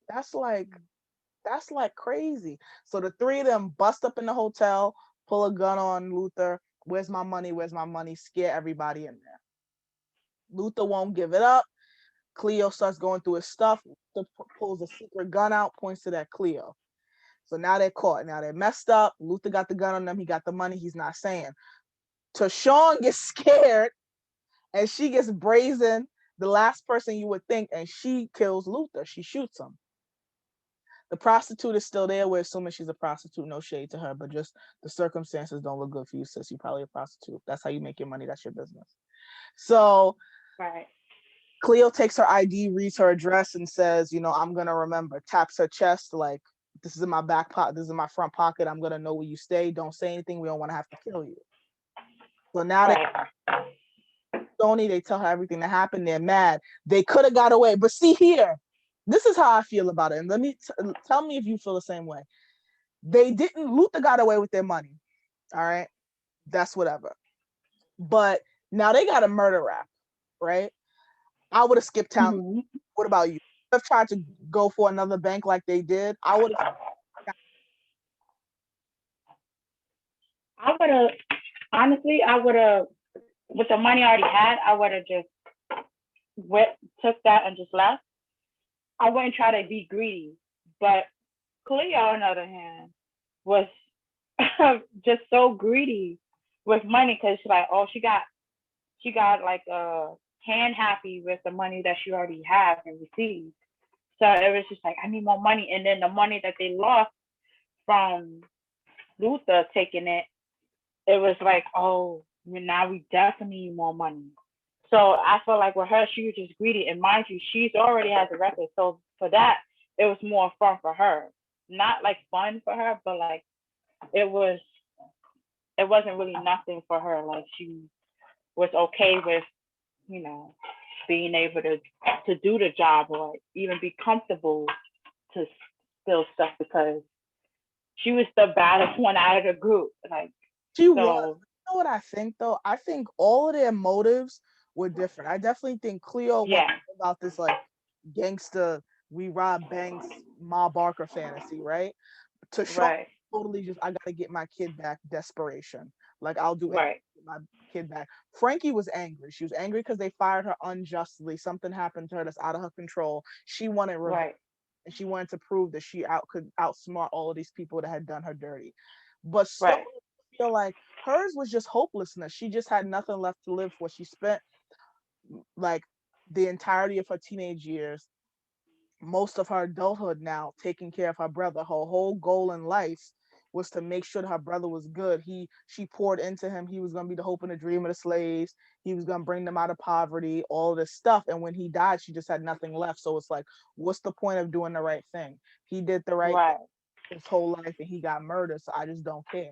That's like that's like crazy. So the three of them bust up in the hotel, pull a gun on Luther. Where's my money? Where's my money? Scare everybody in there. Luther won't give it up. Cleo starts going through his stuff. Luther pulls a secret gun out, points to that Cleo. So now they're caught. Now they're messed up. Luther got the gun on them. He got the money. He's not saying. Tashawn gets scared and she gets brazen, the last person you would think, and she kills Luther. She shoots him. The prostitute is still there. We're assuming she's a prostitute. No shade to her, but just the circumstances don't look good for you, sis. You're probably a prostitute. That's how you make your money. That's your business. So Right. Cleo takes her ID, reads her address, and says, "I'm gonna remember." Taps her chest like, "This is in my back pocket. This is in my front pocket. I'm gonna know where you stay. Don't say anything. We don't want to have to kill you." So now they Right. Sony, they tell her everything that happened. They're mad. They could have got away, but see here, this is how I feel about it. And let me tell me if you feel the same way. They didn't. Luther got away with their money. All right, that's whatever. But now they got a murder rap, right? I would have skipped town. Hmm. What about you? Have tried to go for another bank like they did. I would have. I would have honestly. I would have, with the money I already had. I would have just went, took that and just left. I wouldn't try to be greedy. But Cleo, on the other hand, was just so greedy with money because she's like, oh, she got like hand happy with the money that she already had and received. So it was just like, I need more money. And then the money that they lost from Luther taking it, it was like, oh, now we definitely need more money. So I feel like with her, she was just greedy. And mind you, she's already has a record. So for that, it was more fun for her. Not like fun for her, but like it was, it wasn't really nothing for her. Like she was okay with, you know, being able to do the job or even be comfortable to steal stuff because she was the baddest one out of the group. Like She was. so, You know what I think though? I think all of their motives were different. I definitely think Cleo went yeah, about this like gangster, we rob banks, Ma Barker fantasy, right? Tashawn right, totally just, I gotta get my kid back, desperation. Like, I'll do anything Right. to get my kid back. Frankie was angry. She was angry because they fired her unjustly. Something happened to her that's out of her control. She wanted revenge, Right. and she wanted to prove that she could outsmart all of these people that had done her dirty. But Stone, Right. I feel like hers was just hopelessness. She just had nothing left to live for. She spent like the entirety of her teenage years, most of her adulthood now, taking care of her brother. Her whole goal in life was to make sure that her brother was good. She poured into him. He was gonna be the hope and the dream of the slaves. He was gonna bring them out of poverty, all this stuff. And when he died, she just had nothing left. So it's like, what's the point of doing the right thing? He did the right thing Right. his whole life and he got murdered. So I just don't care.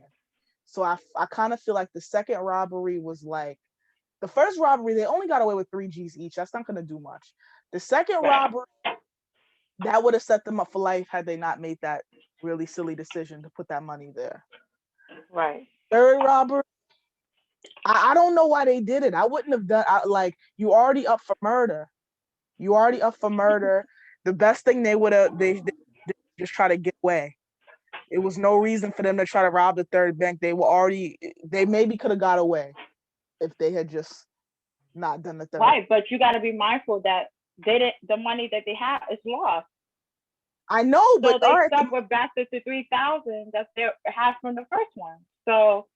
So I kind of feel like the second robbery was like the first robbery, they only got away with 3 G's each. That's not gonna do much. The second Right. robbery, that would have set them up for life had they not made that really silly decision to put that money there. Right. Third robbery, I don't know why they did it. I wouldn't have done like you already up for murder. You already up for murder. The best thing they would have they just try to get away. It was no reason for them to try to rob the third bank. They maybe could have got away if they had just not done the third. Right. But you got to be mindful that the money that they have is lost. I know, So but all they right, stuck with back to 3,000 that they had from the first one. So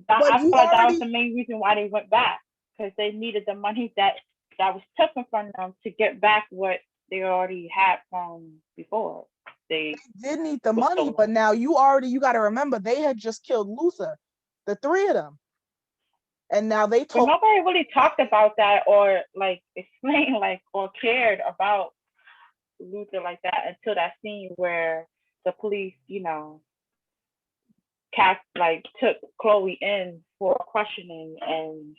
that, but I you feel like that was already the main reason why they went back, because they needed the money that was taken from them to get back what they already had from before they did need the was money, stolen. but now you got to remember they had just killed Luther, the three of them, and now they But told. nobody really talked about that or like explained like or cared about Luther like that until that scene where the police, took Chloe in for questioning and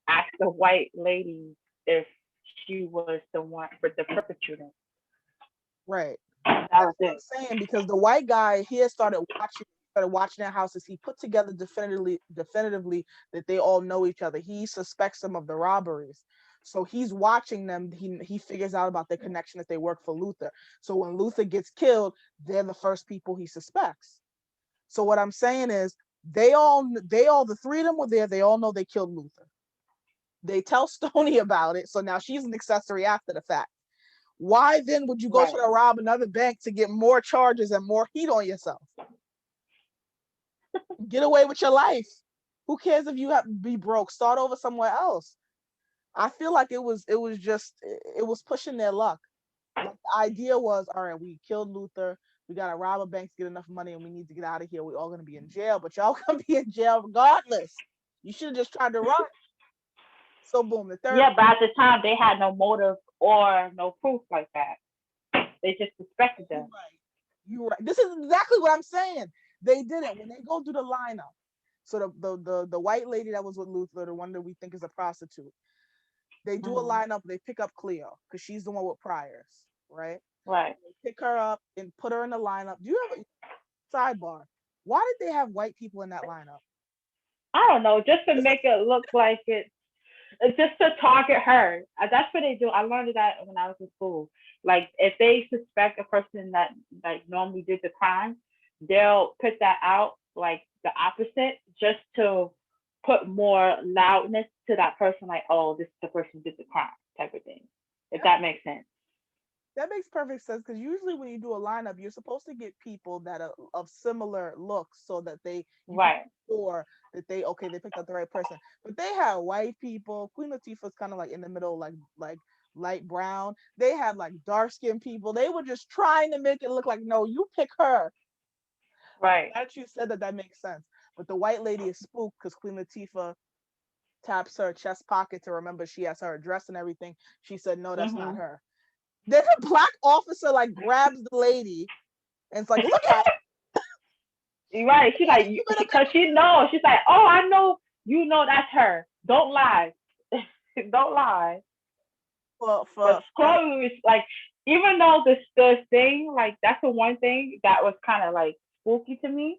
asked the white lady if she was the one for the perpetrator. Right. That That's was what it. I'm saying because the white guy here started watching their houses. He put together definitively that they all know each other. He suspects them of the robberies. So he's watching them. He figures out about their connection that they work for Luther. So when Luther gets killed, they're the first people he suspects. So what I'm saying is the three of them were there. They all know they killed Luther. They tell Stony about it. So now she's an accessory after the fact. Why then would you go Right. try to rob another bank to get more charges and more heat on yourself? Get away with your life. Who cares if you have to be broke? Start over somewhere else. I feel like it was pushing their luck. Like the idea was, all right, we killed Luther. We gotta rob a bank to get enough money, and we need to get out of here. We're all gonna be in jail, but y'all gonna be in jail regardless. You should have just tried to run. So boom, the third. Yeah, but at the time they had no motive or no proof like that. They just suspected You're them. right. You're right. This is exactly what I'm saying. They did it when they go through the lineup. So the white lady that was with Luther, the one that we think is a prostitute, they do a Mm-hmm. lineup. They pick up Cleo because she's the one with priors, right? Right. They pick her up and put her in the lineup. Do you have a sidebar? Why did they have white people in that lineup? I don't know, just to make it look like it's just to target her. That's what they do. I learned that when I was in school. Like if they suspect a person that normally did the crime, they'll put that out like the opposite, just to put more loudness to that person. Like, oh, this is the person who did the crime, type of thing. If that makes sense. That makes perfect sense because usually when you do a lineup, you're supposed to get people that are of similar looks so that you can Right. be sure that they picked up the right person. But they had white people. Queen Latifah's kind of like in the middle, like light brown. They had like dark skinned people. They were just trying to make it look like no, you pick her. Right. That you said that makes sense. But the white lady is spooked because Queen Latifah taps her chest pocket to remember she has her address and everything. She said no, that's not Mm-hmm. her. Then a black officer like grabs the lady and it's like, look at Right. She's like, you better because she knows. She's like, oh, I know. You know that's her. Don't lie. Don't lie. But for Chloe was like, even though the thing, like that's the one thing that was kind of like spooky to me,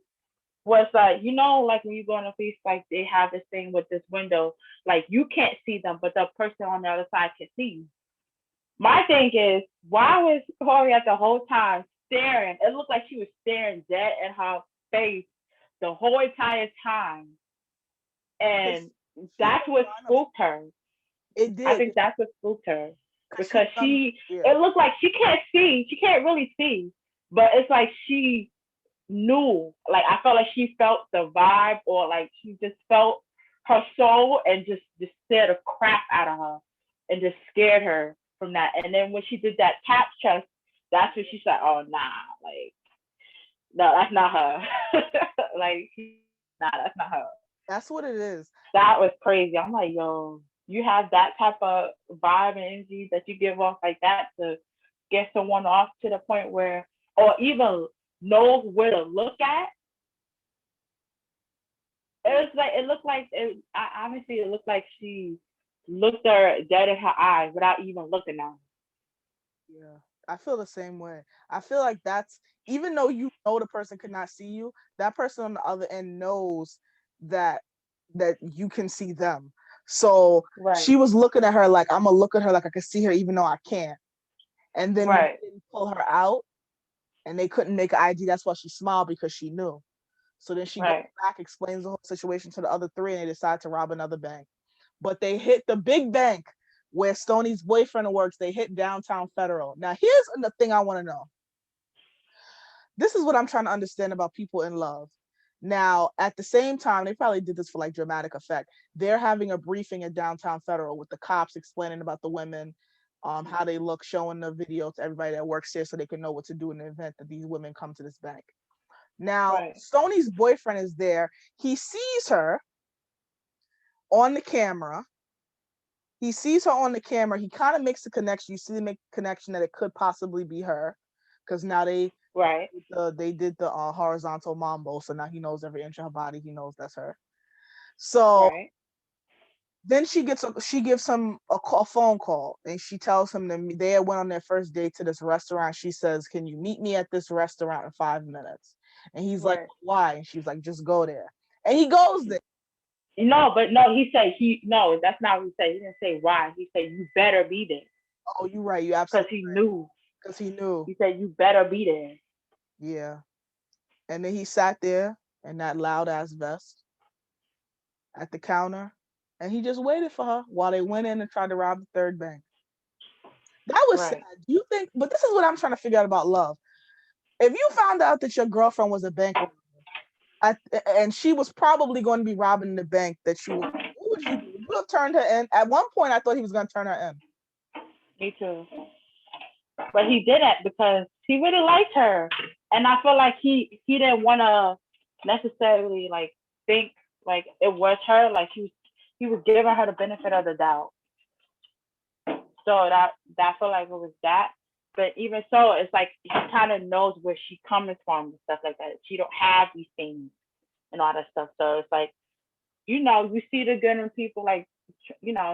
was like, like when you go on a feast, like they have this thing with this window, like you can't see them, but the person on the other side can see you. My thing is, why was Chloe at the whole time staring? It looked like she was staring dead in her face the whole entire time, Because and she was that's what trying to. spooked her. It I did think that's what spooked her because she because was on. Yeah, it looked like she can't see, she can't really see, but it's like she knew, like I felt like she felt the vibe, or like she just felt her soul, and just scared the crap out of her, and just scared her from that. And then when she did that tap chest, that's when she said, "Oh nah, like no, that's not her." Like nah, that's not her. that's what it is. That was crazy. I'm like, yo, you have that type of vibe and energy that you give off like that to get someone off to the point where, or even knows where to look at. It was like it looked like it. Honestly, it looked like she looked her dead in her eyes without even looking at her. Yeah, I feel the same way. I feel like that's even though you know the person could not see you, that person on the other end knows that you can see them. So Right, she was looking at her like I'm gonna look at her like I can see her even though I can't. And then when right, they didn't pull her out and they couldn't make an ID, that's why she smiled because she knew. So then she goes right. back, explains the whole situation to the other three, and they decide to rob another bank. But they hit the big bank where Stoney's boyfriend works. They hit downtown Federal. Now, here's the thing I want to know. This is what I'm trying to understand about people in love. Now, at the same time, they probably did this for like dramatic effect. They're having a briefing at downtown Federal with the cops explaining about the women, how they look, showing the video to everybody that works here so they can know what to do in the event that these women come to this bank. Now, Right. Stoney's boyfriend is there. He sees her on the camera. He sees her on the camera. He kind of makes the connection. You see the make connection that it could possibly be her, because now Right. they did the horizontal mambo, so now he knows every inch of her body. He knows that's her. So Right. then she gives him a phone call, and she tells him that they went on their first date to this restaurant. She says, "Can you meet me at this restaurant in 5 minutes?" And he's like, Right. "Why?" And she's like, "Just go there." And he goes there. No, but no, he said he no, that's not what he said. He didn't say why. He said you better be there Oh, you're right. You're because absolutely he right. knew. Because he knew. He said you better be there. Yeah. And then he sat there in that loud ass vest at the counter, and he just waited for her while they went in and tried to rob the third bank. That was sad. Right. You think, but this is what I'm trying to figure out about love. If you found out that your girlfriend was a bank robber, and she was probably going to be robbing the bank that you were, what would you do? Would you have turned her in? At one point, I thought he was going to turn her in. Me too. But he didn't because he really liked her, and I feel like he didn't want to necessarily like think like it was her. Like he was giving her the benefit of the doubt. So that felt like it was that. But even so, it's like he kind of knows where she's coming from and stuff like that. She don't have these things and all that stuff. So it's like, you see the good in people, like,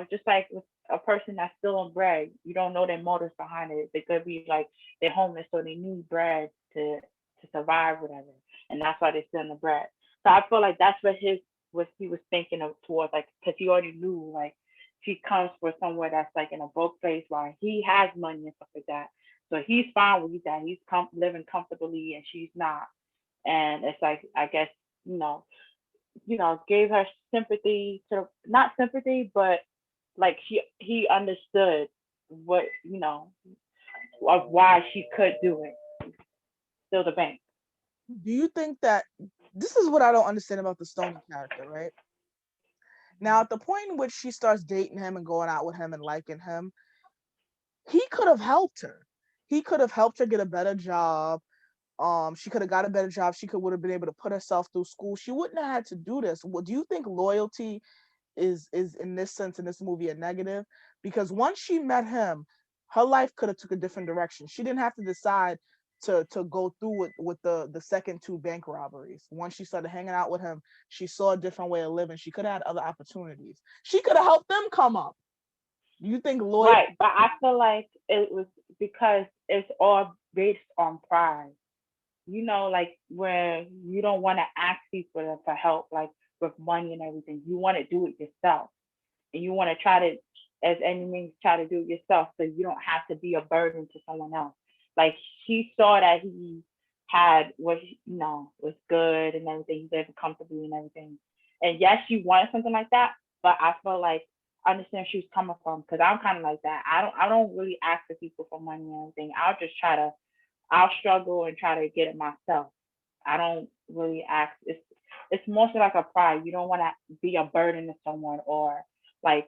just like with a person that's stealing bread, you don't know their motives behind it. They could be like they're homeless, so they need bread to survive, whatever, and that's why they're stealing the bread. So I feel like that's what he was thinking of towards, like, because he already knew like she comes from somewhere that's like in a broke place while he has money and stuff like that. So he's fine with that. He's living comfortably, and she's not. And it's like, I guess, you know, gave her sympathy to, not sympathy, but like he understood what, of why she could do it, steal the bank. Do you think that this is what I don't understand about the Stony character, right? Now, at the point in which she starts dating him and going out with him and liking him, he could have helped her. He could have helped her get a better job. She could have got a better job. She could would have been able to put herself through school. She wouldn't have had to do this. Well, do you think loyalty is in this sense in this movie a negative? Because once she met him, her life could have took a different direction. She didn't have to decide to go through with the second two bank robberies. Once she started hanging out with him, she saw a different way of living. She could have had other opportunities. She could have helped them come up. Do you think loyalty? Right, but I feel like it was because it's all based on pride. Like where you don't want to ask people for help, like with money and everything. You want to do it yourself, and you want to try to, as any means, try to do it yourself, so you don't have to be a burden to someone else. Like she saw that he was was good and everything. He lived comfortably and everything. And yes, you wanted something like that, but I feel like I understand where she was coming from because I'm kind of like that. I don't really ask for people for money or anything. I'll struggle and try to get it myself. I don't really ask. It's mostly like a pride. You don't want to be a burden to someone or like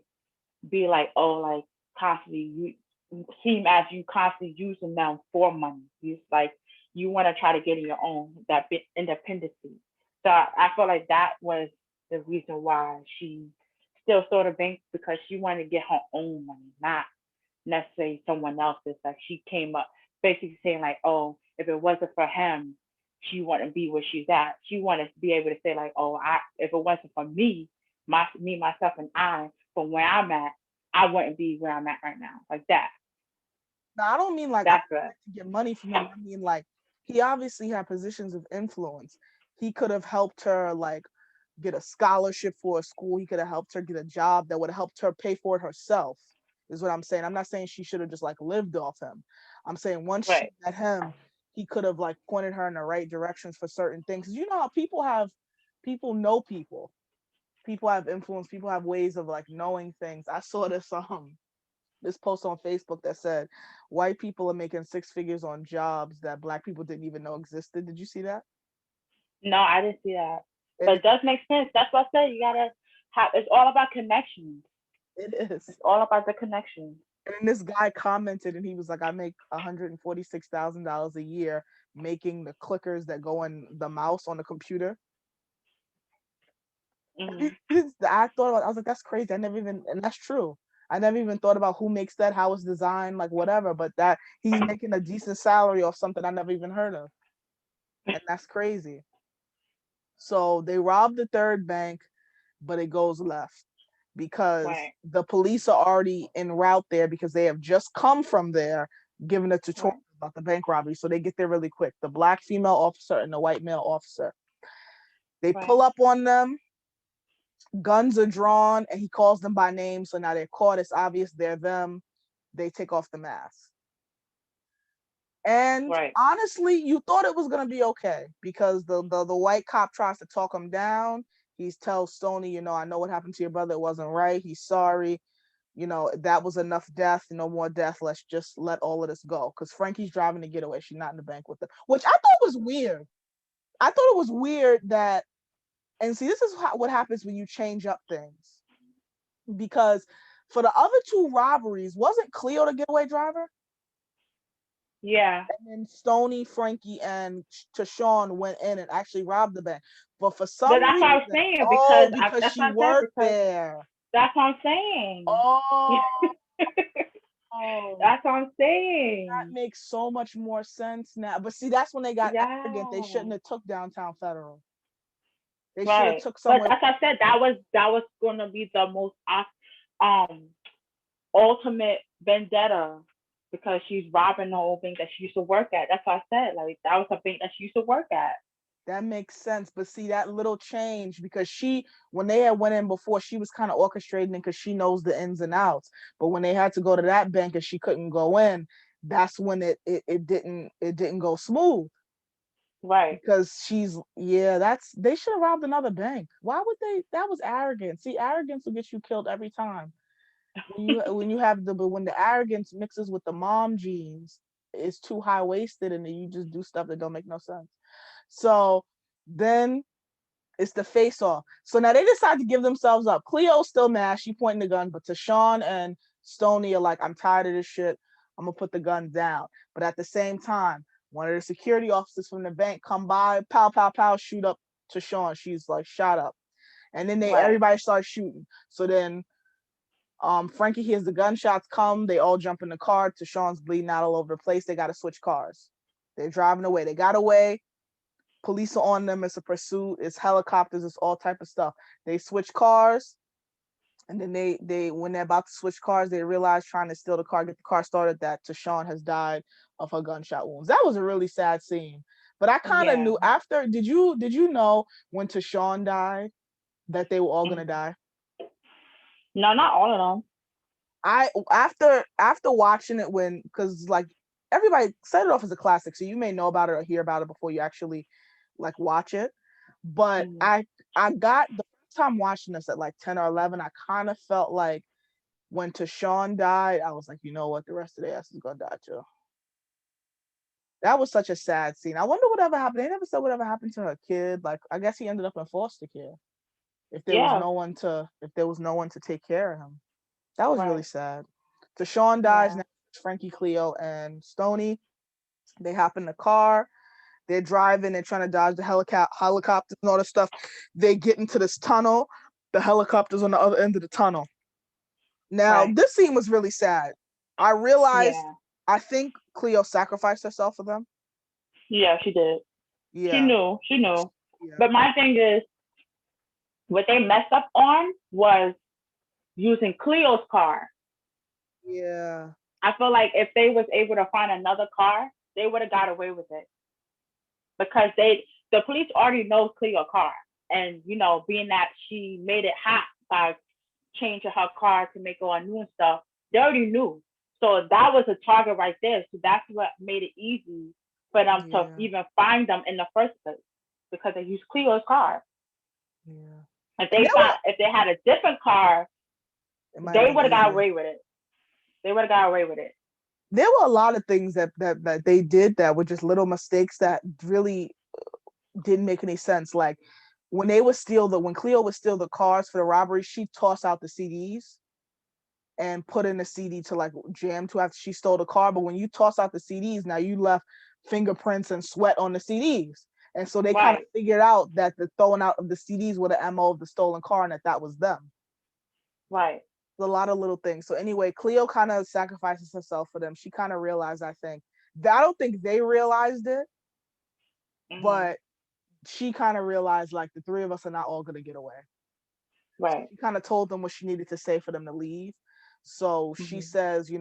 be like, oh, like constantly you seem as you constantly using them for money. You like you want to try to get in your own that bit independency. So I feel like that was the reason why she still sort of bank because she wanted to get her own money, not necessarily someone else's. Like she came up basically saying like, oh, if it wasn't for him, she wouldn't be where she's at. She wanted to be able to say like, oh, I if it wasn't for me, myself, and I, from where I'm at, I wouldn't be where I'm at right now. Like that. Now, I don't mean like I That's good. wanted to get money from him. I mean like he obviously had positions of influence. He could have helped her like get a scholarship for a school. He could have helped her get a job that would have helped her pay for it herself. Is what I'm saying. I'm not saying she should have just like lived off him. I'm saying once she Right. met him, he could have like pointed her in the right directions for certain things. 'Cause you know how people know people. People have influence. People have ways of like knowing things. I saw this post on Facebook that said white people are making six figures on jobs that black people didn't even know existed. Did you see that? No, I didn't see that. But It it does make sense. That's what I said. You gotta have it's all about connections. it is. It's all about the connections. And this guy commented and he was like, I make $146,000 a year making the clickers that go in the mouse on the computer. Hmm. I thought about, I was like, that's crazy. I never even, and that's true. I never even thought about who makes that, how it's designed, like whatever. But that he's making a decent salary or something I never even heard of, and that's crazy. So they robbed the third bank, but it goes left because Right. the police are already en route there because they have just come from there giving a tutorial Right. about the bank robbery. So they get there really quick. The black female officer and the white male officer. They Right. pull up on them, guns are drawn, and he calls them by name. So now they're caught. It's obvious they're them. They take off the mask. And Right. honestly, you thought it was gonna be okay because the white cop tries to talk him down. He tells Stoney, I know what happened to your brother. It wasn't right. He's sorry. That was enough death. No more death. Let's just let all of this go. Because Frankie's driving to get away. She's not in the bank with them, which I thought was weird. I thought it was weird that, and see, this is what happens when you change up things. Because for the other two robberies, wasn't Cleo the getaway driver? Yeah. And then Stoney, Frankie, and Tashawn went in and actually robbed the bank. But for But some that's what I was reason, saying oh, because because that's she what I said worked because there. that's what I'm saying. Oh, that That's what I'm saying. makes so much more sense now. But see, that's when they got arrogant. They Yeah. shouldn't have took downtown Federal. They should have Right. took But somewhere. as I said, that was gonna be the most um ultimate vendetta because she's robbing the whole thing that she used to work at. That's what I said. Like that was a thing that she used to work at. That makes sense. But see, that little change because when they had went in before, she was kind of orchestrating because she knows the ins and outs. But when they had to go to that bank and she couldn't go in, that's when it didn't go smooth Right. because that's they should have robbed another bank. Why would they? That was arrogant. See, arrogance will get you killed every time. When the arrogance mixes with the mom genes, it's too high waisted and then you just do stuff that don't make no sense. So then it's the face off. So now they decide to give themselves up. Cleo's still mad. She pointing the gun, but Tashawn and Stoney are like, I'm tired of this shit. I'm gonna put the gun down. But at the same time, one of the security officers from the bank come by, pow, pow, pow, shoot up Tashawn. She's like shot up. And then Right. everybody starts shooting. So then Frankie hears the gunshots come. They all jump in the car. Tashawn's bleeding out all over the place. They got to switch cars. They're driving away. They got away. Police are on them. It's a pursuit. It's helicopters. It's all type of stuff. They switch cars, and then they when they're about to switch cars, they realize trying to steal the car, get the car started, that Tashawn has died of her gunshot wounds. That was a really sad scene. But I kind of Yeah. knew after. Did you know when Tashawn died that they were all gonna die? No, not all of them. I after watching it because like everybody set it off as a classic, so you may know about it or hear about it before you actually like watch it. But Mhm. I got the first time watching this at like 10 or 11, I kind of felt like when Tashawn died, I was like, you know what, the rest of the ass is gonna die too. That was such a sad scene. I wonder whatever happened. They never said whatever happened to her kid. Like, I guess he ended up in foster care. Yeah. If there was no one to take care of him. That was really Right. sad. Tashawn dies Yeah. now. Frankie, Cleo, and Stony. They hop in the car. They're driving. They're trying to dodge the helicopters and all this stuff. They get into this tunnel. The helicopter's on the other end of the tunnel. Now, Right. this scene was really sad. I realized, Yeah. I think Cleo sacrificed herself for them. Yeah. She did. She Yeah. knew. She knew. Yeah. But my thing is, what they messed up on was using Cleo's car. Yeah. I feel like if they was able to find another car, they would have got away with it because the police already know Cleo's car, and being that she made it hot by changing her car to make it all new and stuff, they already knew. So that was a target right there. So that's what made it easy for them to Yeah. even find them in the first place because they used Cleo's car. Yeah. And If they had a different car, it might have they been would have got easier. away with it. They would have got away with it. There were a lot of things that they did that were just little mistakes that really didn't make any sense. Like when Cleo would steal the cars for the robbery, she tossed out the CDs and put in a CD to like jam to after she stole the car. But when you toss out the CDs, now you left fingerprints and sweat on the CDs. And so they kind of Right. figured out that the throwing out of the CDs were the MO of the stolen car and that was them. Right. A lot of little things. So anyway, Cleo kind of sacrifices herself for them. She kind of realized, I think, that I don't think they realized it, Hmm. but she kind of realized like the three of us are not all gonna get away. So Right. she kind of told them what she needed to say for them to leave. So she Hmm. says,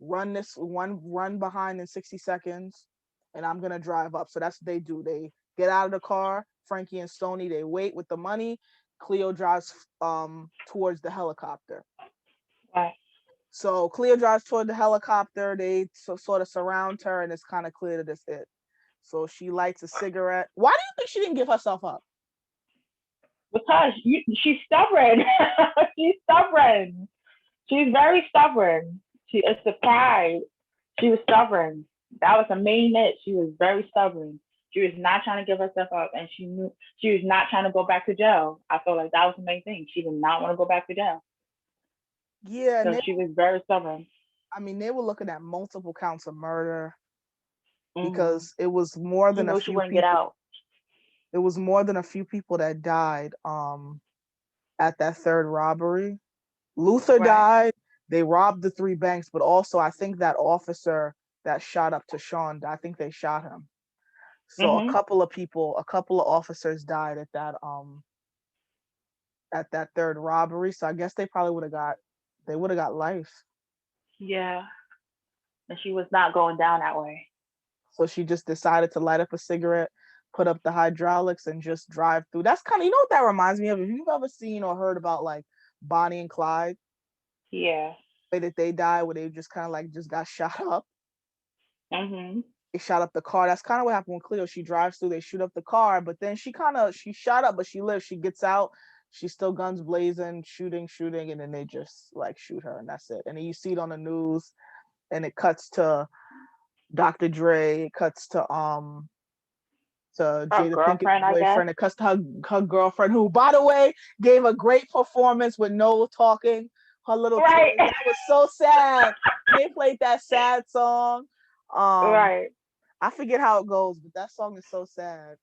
run behind in 60 seconds, and I'm gonna drive up. So that's what they do. They get out of the car. Frankie and Stony, they wait with the money. Cleo drives towards the helicopter. Right. So Cleo drives toward the helicopter. They sort of surround her, and it's kind of clear that this it. So she lights a cigarette. Why do you think she didn't give herself up? Because she's stubborn. She's stubborn. She's very stubborn. It's the pride. She was stubborn. That was the main it. She was very stubborn. She was not trying to give herself up, and she knew she was not trying to go back to jail. I feel like that was the main thing. She did not want to go back to jail, Yeah, and so she was very stubborn. they were looking at multiple counts of murder Hmm. because it was more She than a knew she few wouldn't get people. out. It was more than a few people that died at that third robbery. Luther Right. died. They robbed the three banks, but also I think that officer that shot up to Sean, I think they shot him. So Hmm. a couple of officers died at that third robbery. So I guess they would have got life. Yeah, and she was not going down that way. So she just decided to light up a cigarette, put up the hydraulics, and just drive through. That's kind of, you know what that reminds me of? If you've ever seen or heard about like Bonnie and Clyde, Yeah. the way that they died, where they just kind of like just got shot up. Hmm. They shot up the car. That's kind of what happened with Cleo. She drives through, they shoot up the car, but then she shot up, but she lives. She gets out, she's still guns blazing, shooting, and then they just like shoot her, and that's it. And then you see it on the news, and it cuts to Dr. Dre, it cuts to Her Jada Pinkett's girlfriend, I guess. boyfriend. It cuts to her girlfriend, who, by the way, gave a great performance with no talking. Her little Right. tears. That was so sad. They played that sad song. Um, Right. I forget how it goes, but that song is so sad.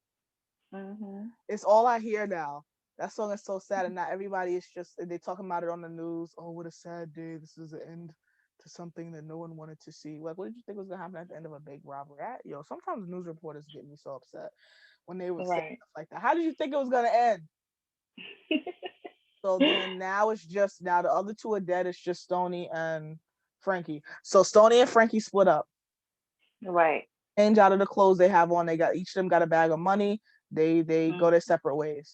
Hmm. It's all I hear now. That song is so sad, and not everybody is just they talking about it on the news. Oh, what a sad day! This is the end to something that no one wanted to see. Like, what did you think was gonna happen at the end of a big robbery? Sometimes news reporters get me so upset when they would say Right. stuff like that. How did you think it was gonna end? So then now the other two are dead. It's just Stony and Frankie. So Stony and Frankie split up. Right. Change out of the clothes they have on. They got each of them got a bag of money. They go Mm. their separate ways.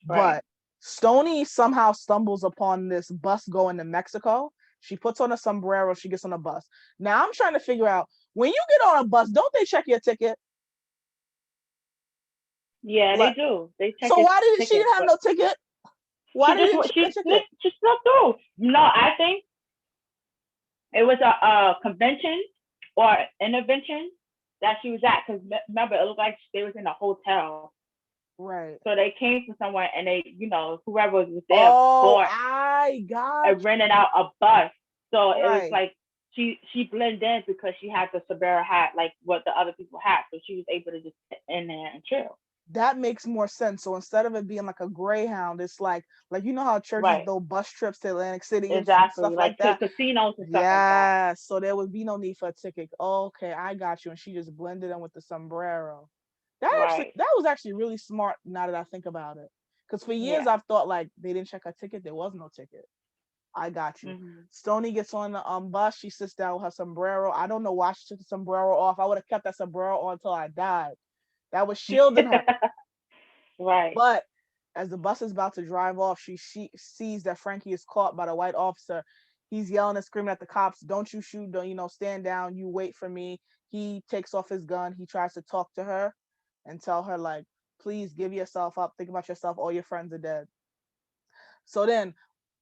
Right. But Stony somehow stumbles upon this bus going to Mexico. She puts on a sombrero. She gets on a bus. Now I'm trying to figure out When you get on a bus, don't they check your ticket? Yeah, they Like, do. They check so his why didn't she tickets, didn't have but no ticket? Why didn't she get a ticket? she slipped through. No, I think it was a convention or intervention that she was at. Because remember, it looked like they was in a hotel. Right. So they came from somewhere and they, whoever was there Oh, bought I got and rented out a bus. So you. it was Right. like she blended in because she had the Sabera hat like what the other people had. So she was able to just sit in there and chill. That makes more sense. So instead of it being like a Greyhound, it's like you know how churches Right. do bus trips to Atlantic City and stuff Exactly. like Like to that. casinos and stuff like that. Yeah. So there would be no need for a ticket. Okay, I got you. And she just blended in with the sombrero. Right. That was actually really smart now that I think about it. Because for years Yeah. I've thought like they didn't check her ticket, there was no ticket. I got you. Mm-hmm. Stony gets on the bus. She sits down with her sombrero. I don't know why she took the sombrero off. I would have kept that sombrero on until I died. That was shielding her. Right. But as the bus is about to drive off, she sees that Frankie is caught by the white officer. He's yelling and screaming at the cops, "Don't you shoot, don't stand down, you wait for me." He takes off his gun. He tries to talk to her and tell her like, "Please give yourself up. Think about yourself. All your friends are dead." So then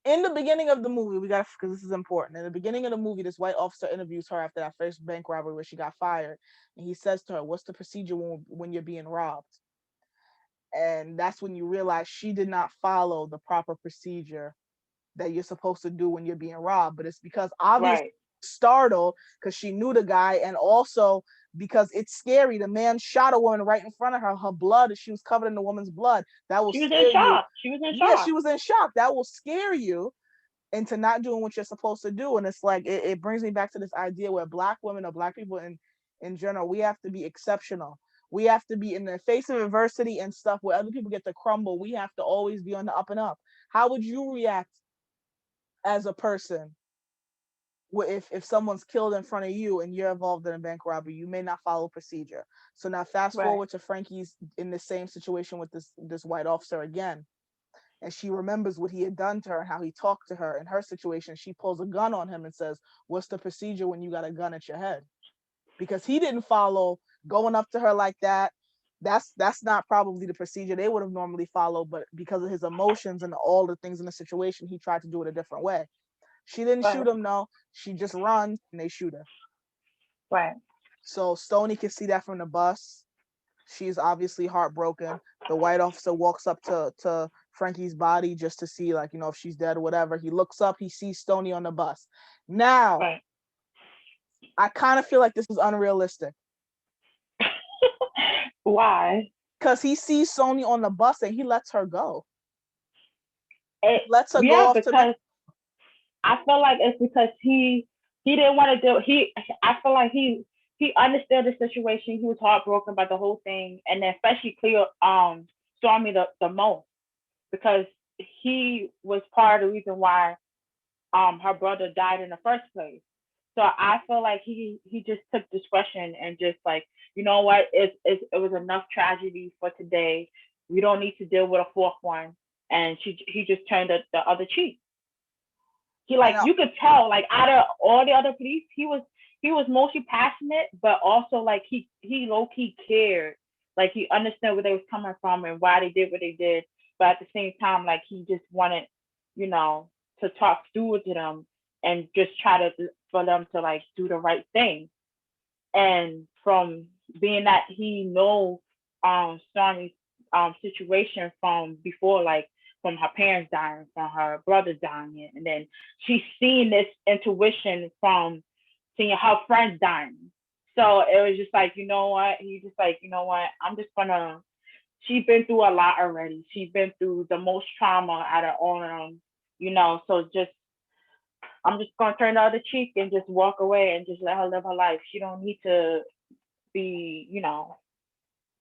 in the beginning of the movie, we got because this is important. In the beginning of the movie, this white officer interviews her after that first bank robbery where she got fired, and he says to her, "What's the procedure when you're being robbed?" And that's when you realize she did not follow the proper procedure that you're supposed to do when you're being robbed. But it's because obviously Right. startled because she knew the guy, and also because it's scary. The man shot a woman right in front of her. Her blood, she was covered in the woman's blood. That will She was in scare you. shock. She was in Yeah, she shock. was in shock. That will scare you into not doing what you're supposed to do. And it's like it brings me back to this idea where Black women or Black people in general, we have to be exceptional. We have to be in the face of adversity and stuff where other people get to crumble. We have to always be on the up and up. How would you react as a person if someone's killed in front of you and you're involved in a bank robbery? You may not follow procedure. So now fast Right. forward to Frankie's in the same situation with this white officer again, and she remembers what he had done to her and how he talked to her. In her situation, she pulls a gun on him and says, "What's the procedure when you got a gun at your head?" Because he didn't follow going up to her like that. That's not probably the procedure they would have normally followed, but because of his emotions and all the things in the situation, he tried to do it a different way. She didn't shoot Right. him, no. She just runs and they shoot her. Right. So Stoney can see that from the bus. She's obviously heartbroken. The white officer walks up to Frankie's body just to see, like, if she's dead or whatever. He looks up, he sees Stoney on the bus. Now, Right. I kind of feel like this is unrealistic Why? because he sees Stoney on the bus and he lets her go. He It, lets her go yeah, off to because I feel like it's because he didn't want to do he I feel like he understood the situation. He was heartbroken by the whole thing, and then especially Cleo Stormy the most because he was part of the reason why her brother died in the first place. So I feel like he just took discretion and just like, you know what, it was enough tragedy for today. We don't need to deal with a fourth one. And he just turned the other cheek. He and like you could tell like out of all the other police, he was mostly passionate, but also like he low key cared. Like he understood where they was coming from and why they did what they did. But at the same time, like he just wanted, you know, to talk through to them and just try to for them to like do the right thing. And from being that he knows Stormy's situation from before, like from her parents dying, from her brothers dying, and then she's seen this intuition from seeing her friends dying. So it was just like, you know what? He just like, you know what? I'm just gonna. She's been through a lot already. She's been through the most trauma out of all of them, So just I'm just gonna turn the other cheek and just walk away and just let her live her life. She don't need to be,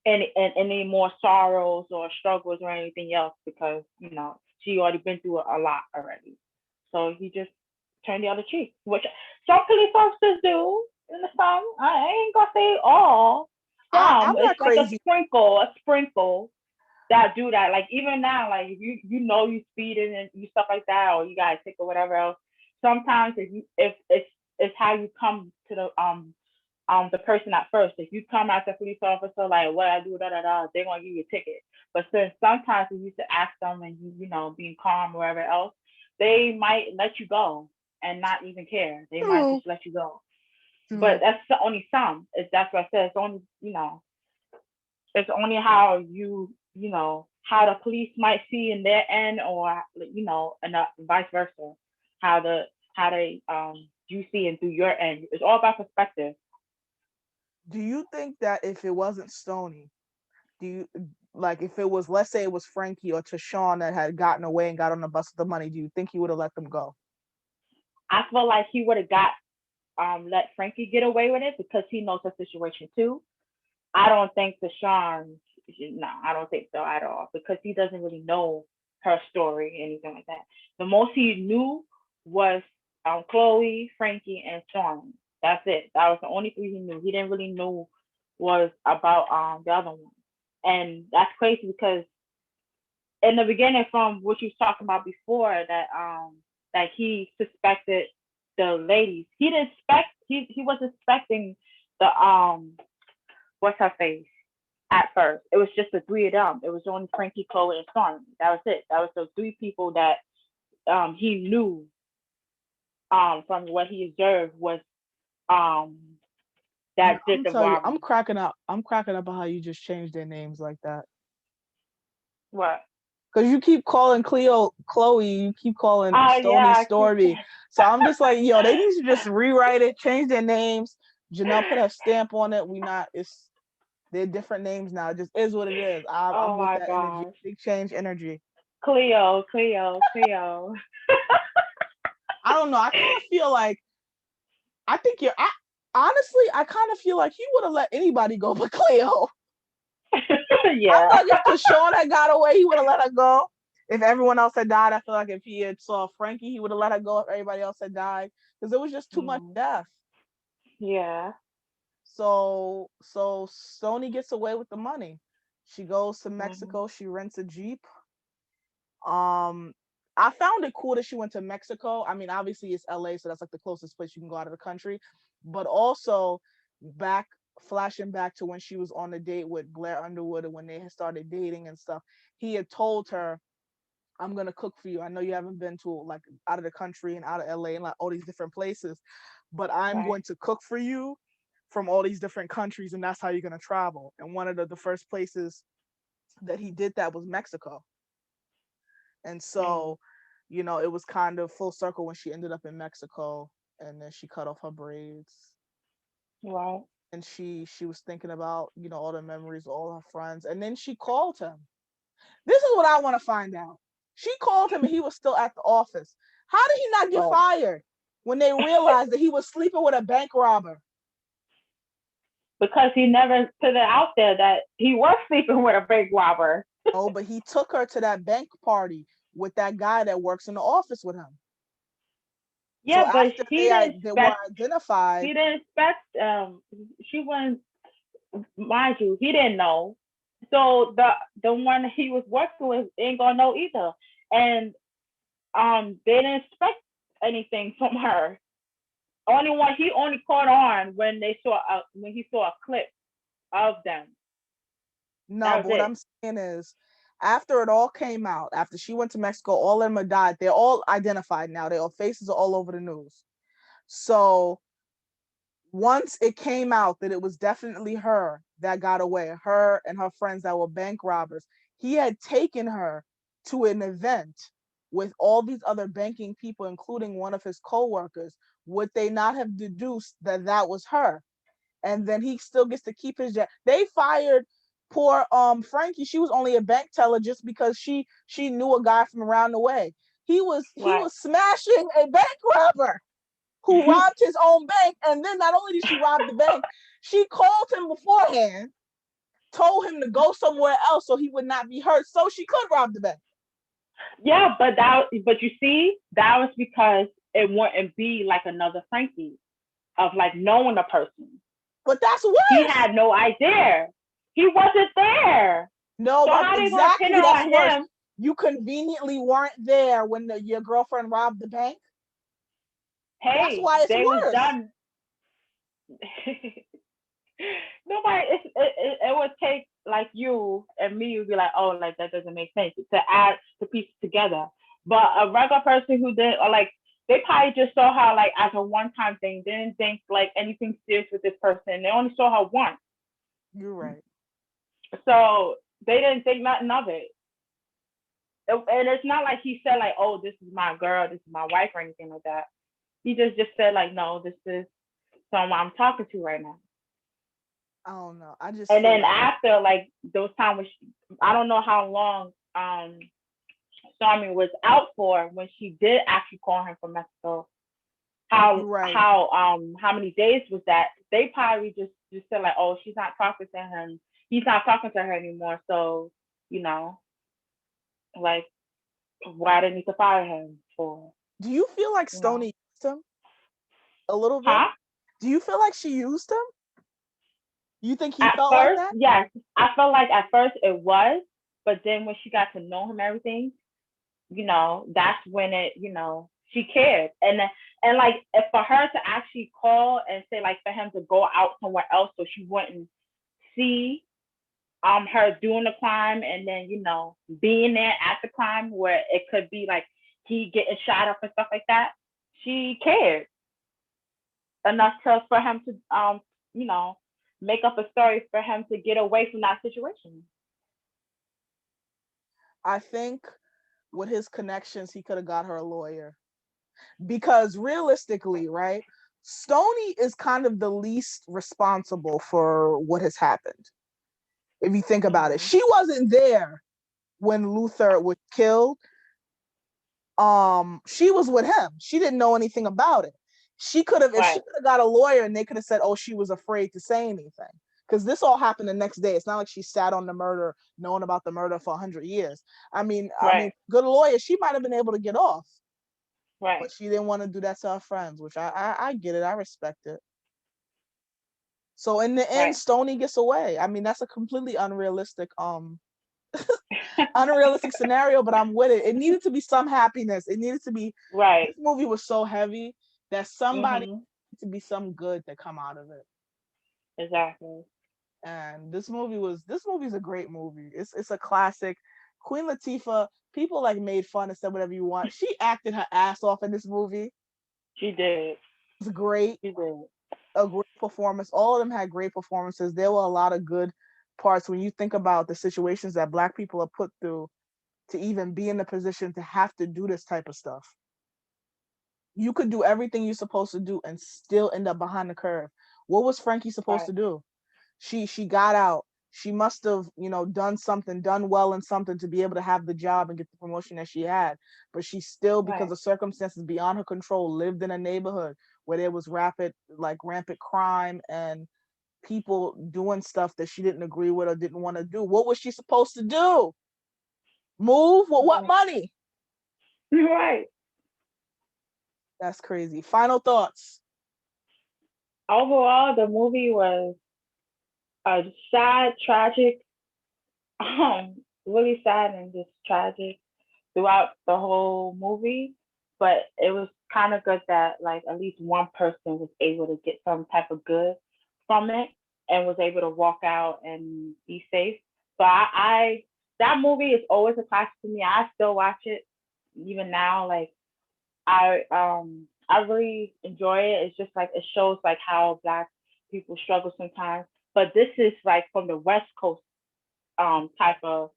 any more sorrows or struggles or anything else because she already been through a lot already. So he just turned the other cheek, which some police officers do. In the some, I ain't gonna say all. I'm Some, it's not like crazy. a sprinkle that do that. Like even now, like if you speeding and you stuff like that, or you got sick or whatever else. Sometimes if it's how you come to the the person at first. If you come as a police officer, like what I do, da da da, they're gonna give you a ticket. But since sometimes you used to ask them and you know, being calm or wherever else, they might let you go and not even care. They might True. just let you go. But True. that's only some. It's that's what I said. It's only, you know, it's only how you know, how the police might see in their end, or you know, and vice versa, how they you see it through your end. It's all about perspective. Do you think that if it wasn't Stony, do you like if it was, let's say it was Frankie or Tashawn that had gotten away and got on the bus with the money, do you think he would have let them go? I feel like he would have got let Frankie get away with it because he knows the situation too. I don't think Deshaun, no, I don't think so at all because he doesn't really know her story, anything like that. The most he knew was Chloe, Frankie, and Sean. That's it. That was the only three he knew. He didn't really know was about the other one, and that's crazy because in the beginning, from what you was talking about before, that he suspected the ladies. He didn't expect. He was expecting the what's her face at first. It was just the three of them. It was only Frankie, Chloe, and Stormy. That was it. That was those three people that he knew from what he observed was um You know, that I'm did gonna the tell you, I'm robbery. cracking up. I'm cracking up at how you just changed their names like that. What? Cause you keep calling Cleo Chloe, you keep calling Oh Stony yeah, I keep Stormy. So I'm just like, yo, they need to just rewrite it, change their names. Janelle put a stamp on it. We not it's they're different names now. It just is what it is. I'm oh with my that energy. gosh. Big change energy. Cleo. I don't know. I kind of feel like I think you're. Honestly, I kind of feel like he would have let anybody go but Cleo. I Yeah. feel like if Tashawn had got away, he would have let her go. If everyone else had died, I feel like if he had saw Frankie, he would have let her go if everybody else had died. Because it was just too much Mm, death. yeah. So Sony gets away with the money. She goes to Mm, Mexico, she rents a Jeep. Um I found it cool that she went to Mexico. I mean, obviously it's LA, so that's like the closest place you can go out of the country. But also back flashing back to when she was on a date with Blair Underwood and when they had started dating and stuff, he had told her, I'm gonna cook for you. I know you haven't been to like out of the country and out of LA and like all these different places, but I'm right. going to cook for you from all these different countries, and that's how you're gonna travel. And one of the first places that he did that was Mexico. And Mm, so, it was kind of full circle when she ended up in Mexico and then she cut off her braids right. and she was thinking about, all the memories, all her friends. And then she called him. This is what I want to find out. She called him and he was still at the office. How did he not get Right. fired when they realized that he was sleeping with a bank robber? Because he never put it out there that he was sleeping with a bank robber. Oh, but he took her to that bank party with that guy that works in the office with him. So Yeah, but after they were identified, he didn't expect she wasn't, mind you, he didn't know. So the one he was working with ain't gonna know either. And they didn't expect anything from her. Only one he only caught on when when he saw a clip of them. no, That was but what it. I'm saying is, after it all came out, after she went to Mexico, all of them had died. They're all identified now. Their faces are all over the news. So once it came out that it was definitely her that got away, her and her friends that were bank robbers, he had taken her to an event with all these other banking people, including one of his co-workers. Would they not have deduced that that was her? And then he still gets to keep his job. They fired poor Frankie. She was only a bank teller just because she knew a guy from around the way. He Right. was smashing a bank robber who robbed his own bank. And then not only did she rob the bank, she called him beforehand, told him to go somewhere else so he would not be hurt, so she could rob the bank. Yeah, but you see, that was because it wouldn't be like another Frankie of like knowing a person. But that's He worse. had no idea. He wasn't there. No, So that's how they gonna pin it exactly that's on worse. him? You conveniently weren't there when your girlfriend robbed the bank. That's Hey, why it's they was worse. done. would take like you and me would be like, oh, like that doesn't make sense to add the pieces together. But a regular person who didn't, or like they probably just saw her like as a one time thing, didn't think like anything serious with this person. They only saw her once, You're right. so they didn't think nothing of it. And it's not like he said like, oh, this is my girl, this is my wife, or anything like that. He just said like, no, this is someone I'm talking to right now. I don't know. I just And feel then like after like those times, which I don't know how long Stormy was out for when she did actually call him from Mexico. you're right. How many days was that? They probably just said like, oh, she's not talking to him. He's not talking to her anymore. So you know, like, why did they need to fire him for? Do you feel like You know, Stoney used him a little bit? huh? Do you feel like she used him? You think he At felt like first, that? yes, I felt like at first it was, but then when she got to know him, everything, that's when she cared. And like if for her to actually call and say like for him to go out somewhere else so she wouldn't see her doing the crime and then being there at the crime where it could be like he getting shot up and stuff like that, she cared enough for him to you know make up a story for him to get away from that situation. I think with his connections, he could have got her a lawyer. Because realistically, right, Stoney is kind of the least responsible for what has happened. If you think about it, Mm-hmm. she wasn't there when Luther was killed. She was with him. She didn't know anything about it. She could have, if she Right. could have got a lawyer and they could have said, oh, she was afraid to say anything. Because this all happened the next day. It's not like she sat on the murder, knowing about the murder for 100 years. I mean, Right. good lawyer, she might have been able to get off, but Right. she didn't want to do that to her friends, which I get it. I respect it. So in the end, Right. Stoney gets away. I mean, that's a completely unrealistic scenario, but I'm with it. It needed to be some happiness. It needed to be. Right. This movie was so heavy that somebody Mhm. to be some good that come out of it. Exactly. And this movie's a great movie. It's a classic. Queen Latifah, people like made fun and said whatever you want. She acted her ass off in this movie. She did. It's great. She did. A great performance. All of them had great performances. There were a lot of good parts when you think about the situations that Black people are put through to even be in the position to have to do this type of stuff. You could do everything you're supposed to do and still end up behind the curve. What was Frankie supposed Right. to do? She got out. She must have, done well in something to be able to have the job and get the promotion that she had. But she still, because Right. of circumstances beyond her control, lived in a neighborhood where there was rampant crime and people doing stuff that she didn't agree with or didn't want to do. What was she supposed to do? Move with what Right. money? Right. That's crazy. Final thoughts. Overall, the movie was a sad, tragic, really sad and just tragic throughout the whole movie. But it was kind of good that like at least one person was able to get some type of good from it and was able to walk out and be safe. So I that movie is always a classic to me. I still watch it even now. Like I really enjoy it. It's just like it shows like how Black people struggle sometimes. But this is like from the West Coast type of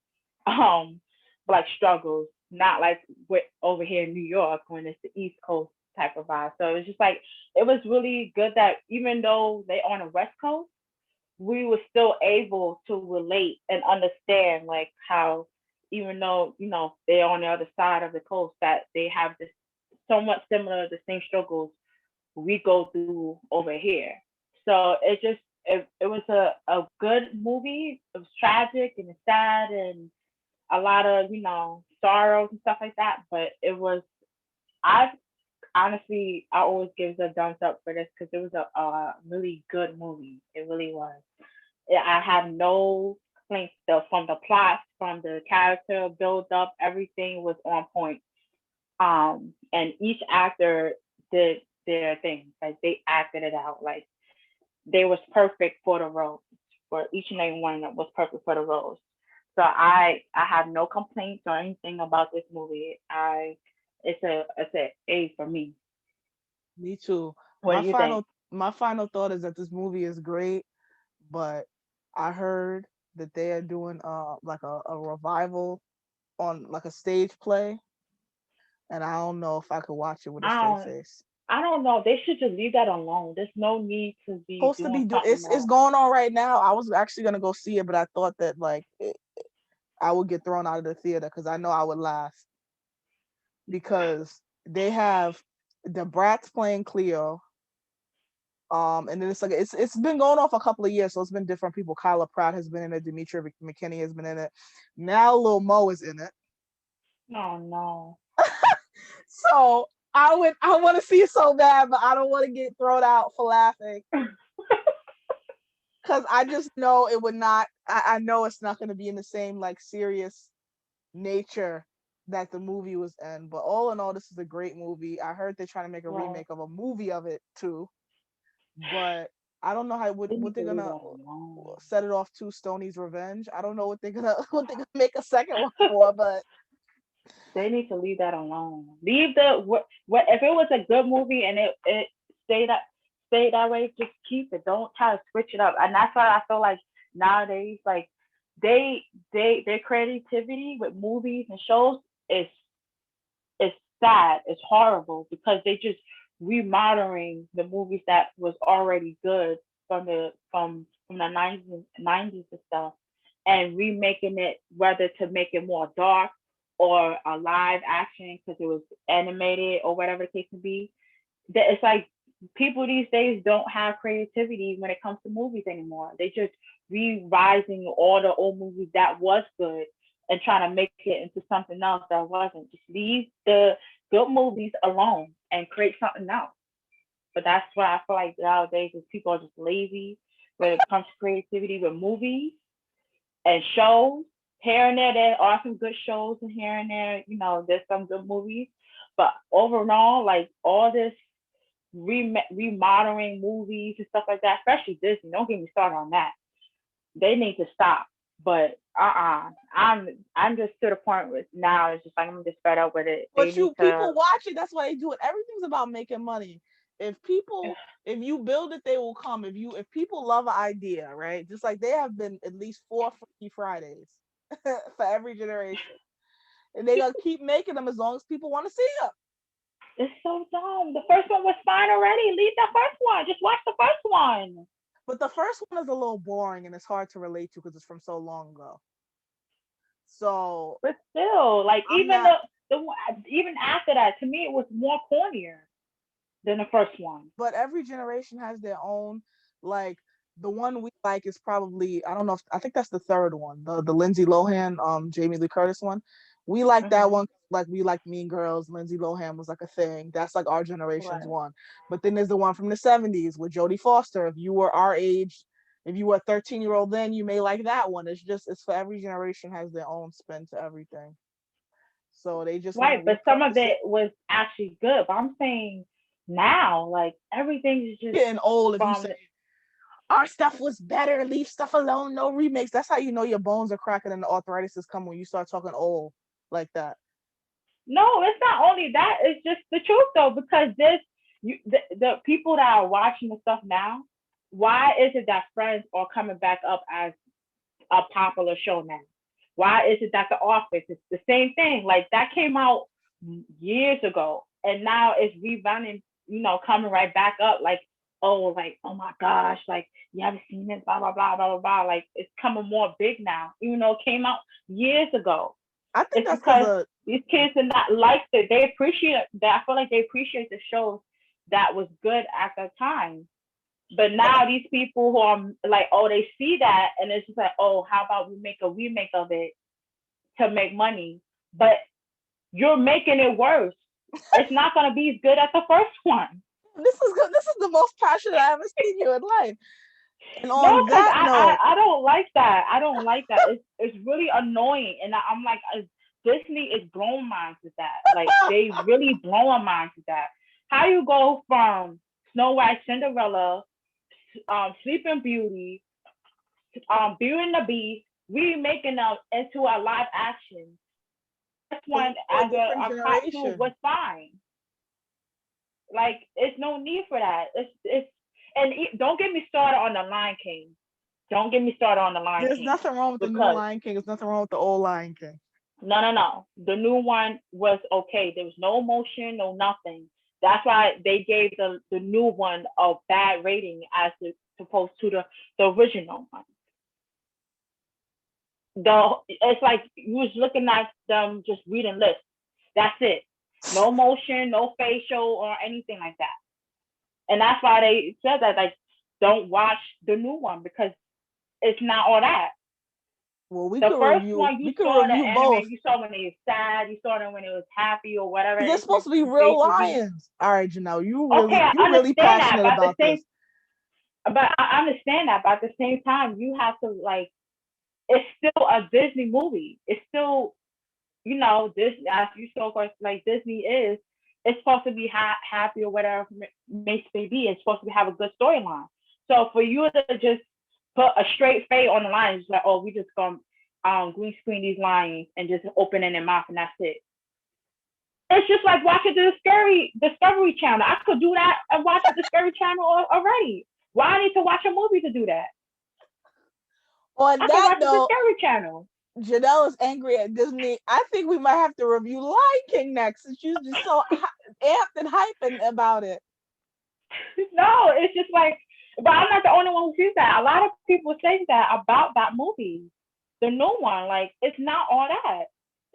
um like struggles, not like with over here in New York when it's the East Coast type of vibe. So it's just like it was really good that even though they on the West Coast, we were still able to relate and understand like how even though they're on the other side of the coast that they have this somewhat similar the same struggles we go through over here. So it was a good movie. It was tragic and it's sad and a lot of sorrows and stuff like that. But it was I honestly I always give a thumbs up for this because it was a really good movie. It really was. I have no complaints though from the plot, from the character build up. Everything was on point. And each actor did their thing. Like they acted it out. Like they was perfect for the role. for each and every one that was perfect for the roles. So I have no complaints or anything about this movie. I it's a A for me. Me too. What do My you think? final thought is that this movie is great, but I heard that they are doing like a revival on like a stage play, and I don't know if I could watch it with a I straight don't face. I don't know. They should just leave that alone. There's no need to be Supposed to doing be something it's else. going on right now. I was actually gonna go see it, but I thought that I would get thrown out of the theater because I know I would laugh because they have the Brats playing Cleo. And then it's been going on for a couple of years, so it's been different people. Kyla Pratt has been in it. Demetria McKinney has been in it. Now Lil Mo is in it. Oh no. So I want to see it so bad, but I don't want to get thrown out for laughing because I just know it would not. I know it's not going to be in the same like serious nature that the movie was in. But all in all, this is a great movie. I heard they're trying to make a Well, remake of a movie of it too, but I don't know how they what need they're to leave gonna that alone. set it off to Stoney's Revenge. I don't know what they're gonna what they're gonna make a second one for, but They need to leave that alone. Leave the what if it was a good movie and it stayed that stayed that way, just keep it. Don't try to switch it up. And that's why I feel like nowadays, like they their creativity with movies and shows is is sad. It's horrible because they just remodeling the movies that was already good from the nineties and stuff, and remaking it whether to make it more dark or a live action because it was animated or whatever the case may be. That it's like people these days don't have creativity when it comes to movies anymore. They just re-rising all the old movies that was good and trying to make it into something else that wasn't. Just leave the good movies alone and create something else. But that's what I feel like nowadays is people are just lazy when it comes to creativity with movies and shows. Here and there are some good shows, and here and there, there's some good movies. But overall, like all this remodeling movies and stuff like that, especially Disney. Don't get me started on that. They need to stop. But I'm just to the point with now. It's just like I'm just fed up with it. They but need you to. people watch it. That's why they do it. Everything's about making money. If people if you build it, they will come. If people love an idea, right? Just like they have been at least 4 Freaky Fridays for every generation, and they gonna keep making them as long as people want to see them. It's so dumb. The first one was fine already. Leave the first one. Just watch the first one. But the first one is a little boring and it's hard to relate to because it's from so long ago. So But still, like I'm even not. even after that, to me it was more cornier than the first one. But every generation has their own. Like the one we like is probably I don't know. I think that's the third one, the Lindsay Lohan, Jamie Lee Curtis one. We like that Mhm. one. Like we like Mean Girls. Lindsay Lohan was like a thing. That's like our generation's Right. one. But then there's the one from the '70s with Jodie Foster. If you were our age, if you were a 13-year-old then, you may like that one. It's for every generation has their own spin to everything. So they just want to Right, but some of repurpose it. it was actually good. But I'm saying now, like everything is just Getting old if you say from our stuff was better, leave stuff alone, no remakes. That's how you know your bones are cracking and the arthritis is coming when you start talking old like that. no, it's not only that. It's just the truth though, because the people that are watching the stuff now, why is it that Friends are coming back up as a popular show now? Why is it that The Office is the same thing? Like that came out years ago, and now it's rebounding. Coming right back up. Like oh my gosh, like you haven't seen this, blah blah blah blah blah blah. Like it's coming more big now, even though it came out years ago. I think It's that's because because of these kids are not like it. They appreciate that. I feel like they appreciate the shows that was good at the time. But now these people who are like, oh, they see that and it's just like, oh, how about we make a remake of it to make money? But you're making it worse. It's not gonna be as good as the first one. this is good. This is the most passionate I ever seen you in life. And No, on because that note, I don't like that. I don't like that. It's really annoying, and I'm like, Disney is blowing minds with that. Like they really blowing minds with that. How you go from Snow White, Cinderella, Sleeping Beauty, Beauty and the Beast, remaking them into a live action. This Because one it's for a as different a cartoon generation. was fine. Like, it's no need for that. Don't get me started on the Lion King. Don't get me started on the Lion There's King nothing wrong with the new because Lion King. There's nothing wrong with the old Lion King. no. The new one was okay. There was no emotion, no nothing. That's why they gave the new one a bad rating as opposed to the original one. It's like you was looking at them just reading lists. That's it. No motion, no facial or anything like that. And that's why they said that, like, don't watch the new one because it's not all that. Well, The first one we you could saw the review both. anime, you saw when it was sad, you saw them when it was happy or whatever. They're It's supposed to be real basically lions. All right, Janelle, okay. I you're really understand that, passionate but at the about same, this. but I understand that, but at the same time, you have to like. It's still a Disney movie. It's still, Disney. As you saw, of course, like Disney is. It's supposed to be happy or whatever makes may be. It's supposed to have a good storyline. So for you to just put a straight face on the line, it's like, oh, we just gonna green screen these lines and just open in their mouth and that's it. It's just like watching the Discovery Channel. I could do that and watch the Discovery Channel already. Why I need to watch a movie to do that? On I can that watch the note, Discovery Channel. Janelle is angry at Disney. I think we might have to review Lion King next since you're just so amped and hyping about it. No, it's just like, but I'm not the only one who sees that. A lot of people say that about that movie, the new one. Like, it's not all that.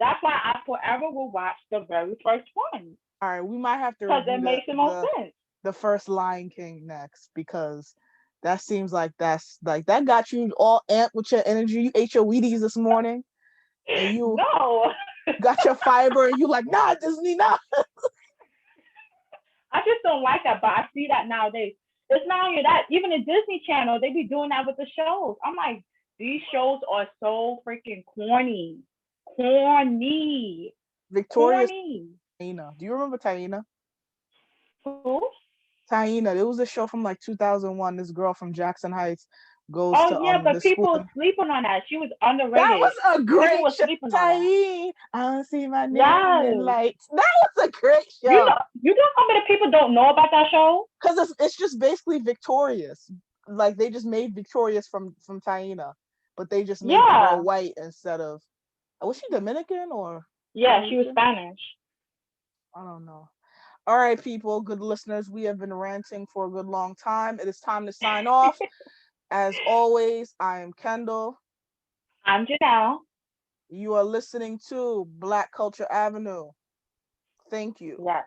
That's why I forever will watch the very first one All right, we might have to because review it makes the most sense. the first Lion King next because that seems like that got you all amped with your energy. You ate your Wheaties this morning and you No, got your fiber and you like, nah, Disney, nah. I just don't like that, but I see that nowadays. It's not only that, even the Disney Channel, they be doing that with the shows. I'm like, these shows are so freaking corny. Corny. Victorious Corny. Taina. Do you remember Taina? Who? Taina. It was a show from like 2001. This girl from Jackson Heights goes Oh to yeah, but this school. people sleeping on that. She was That underrated. was a great People were show. sleeping on that. Taina, I don't see my name in Yes. lights. That was a great You show. know, how many people don't know about that show? Because it's just basically Victorious. Like they just made Victorious from Taina, but they just made the girl Yeah. white instead of. Was she Dominican or? Yeah, Puerto she was Rican? Spanish. I don't know. All right, people, good listeners, we have been ranting for a good long time. It is time to sign off. As always, I am Kendall. I'm Janelle. You are listening to Black Culture Avenue. Thank you. Yes.